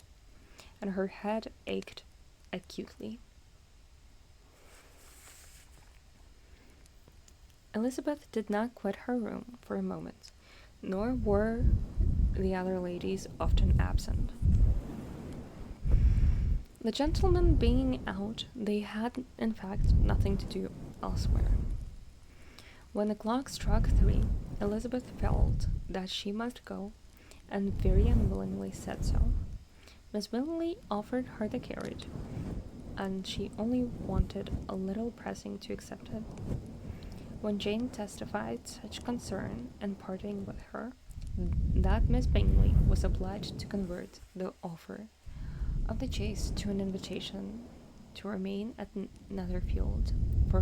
and her head ached acutely. Elizabeth did not quit her room for a moment, nor were the other ladies often absent. The gentlemen being out, they had in fact nothing to do elsewhere. When the clock struck 3, Elizabeth felt that she must go, and very unwillingly said so. Miss Bingley offered her the carriage, and she only wanted a little pressing to accept it. When Jane testified such concern in parting with her, that Miss Bingley was obliged to convert the offer of the chaise to an invitation to remain at Netherfield for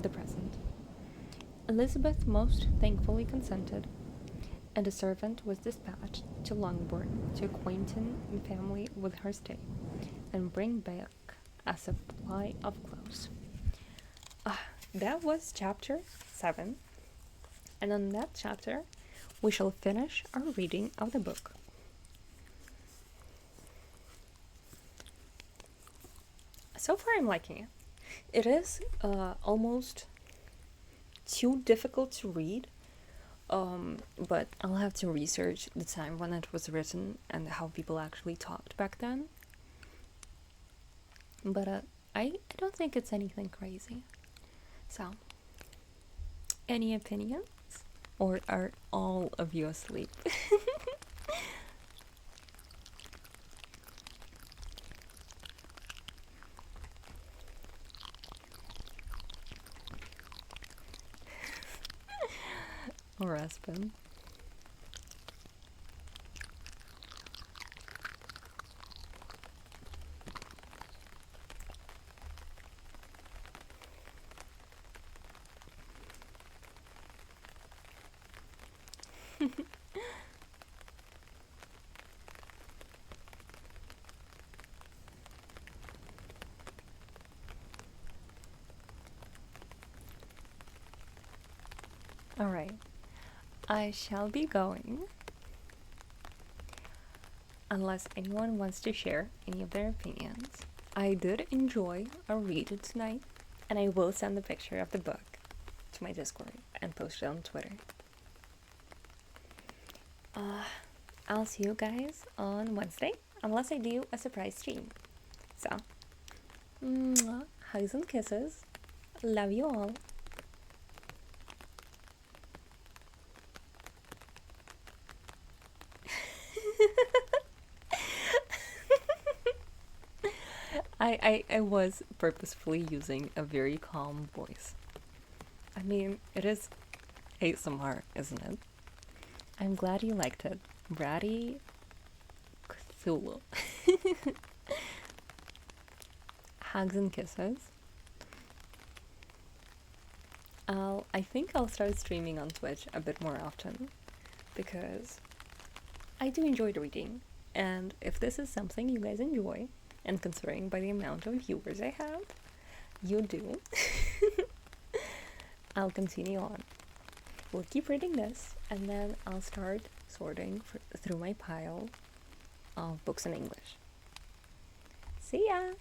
the present. Elizabeth most thankfully consented, and a servant was dispatched to Longbourn to acquaint the family with her stay, and bring back a supply of clothes. That was chapter 7, and on that chapter we shall finish our reading of the book. So far I'm liking it. It is almost too difficult to read, but I'll have to research the time when it was written and how people actually talked back then. But I don't think it's anything crazy. So, any opinions? Or are all of you asleep? Or Aspen? Alright, I shall be going. Unless anyone wants to share any of their opinions. I did enjoy our read tonight, and I will send a picture of the book to my Discord and post it on Twitter. I'll see you guys on Wednesday, unless I do a surprise stream. So, hugs and kisses. Love you all. I was purposefully using a very calm voice. I mean, it is ASMR, isn't it? I'm glad you liked it. Bratty Cthulhu. Hugs and kisses. I think I'll start streaming on Twitch a bit more often because I do enjoy reading, and if this is something you guys enjoy, and considering by the amount of viewers I have, you do, I'll continue on. We'll keep reading this, and then I'll start sorting through my pile of books in English. See ya!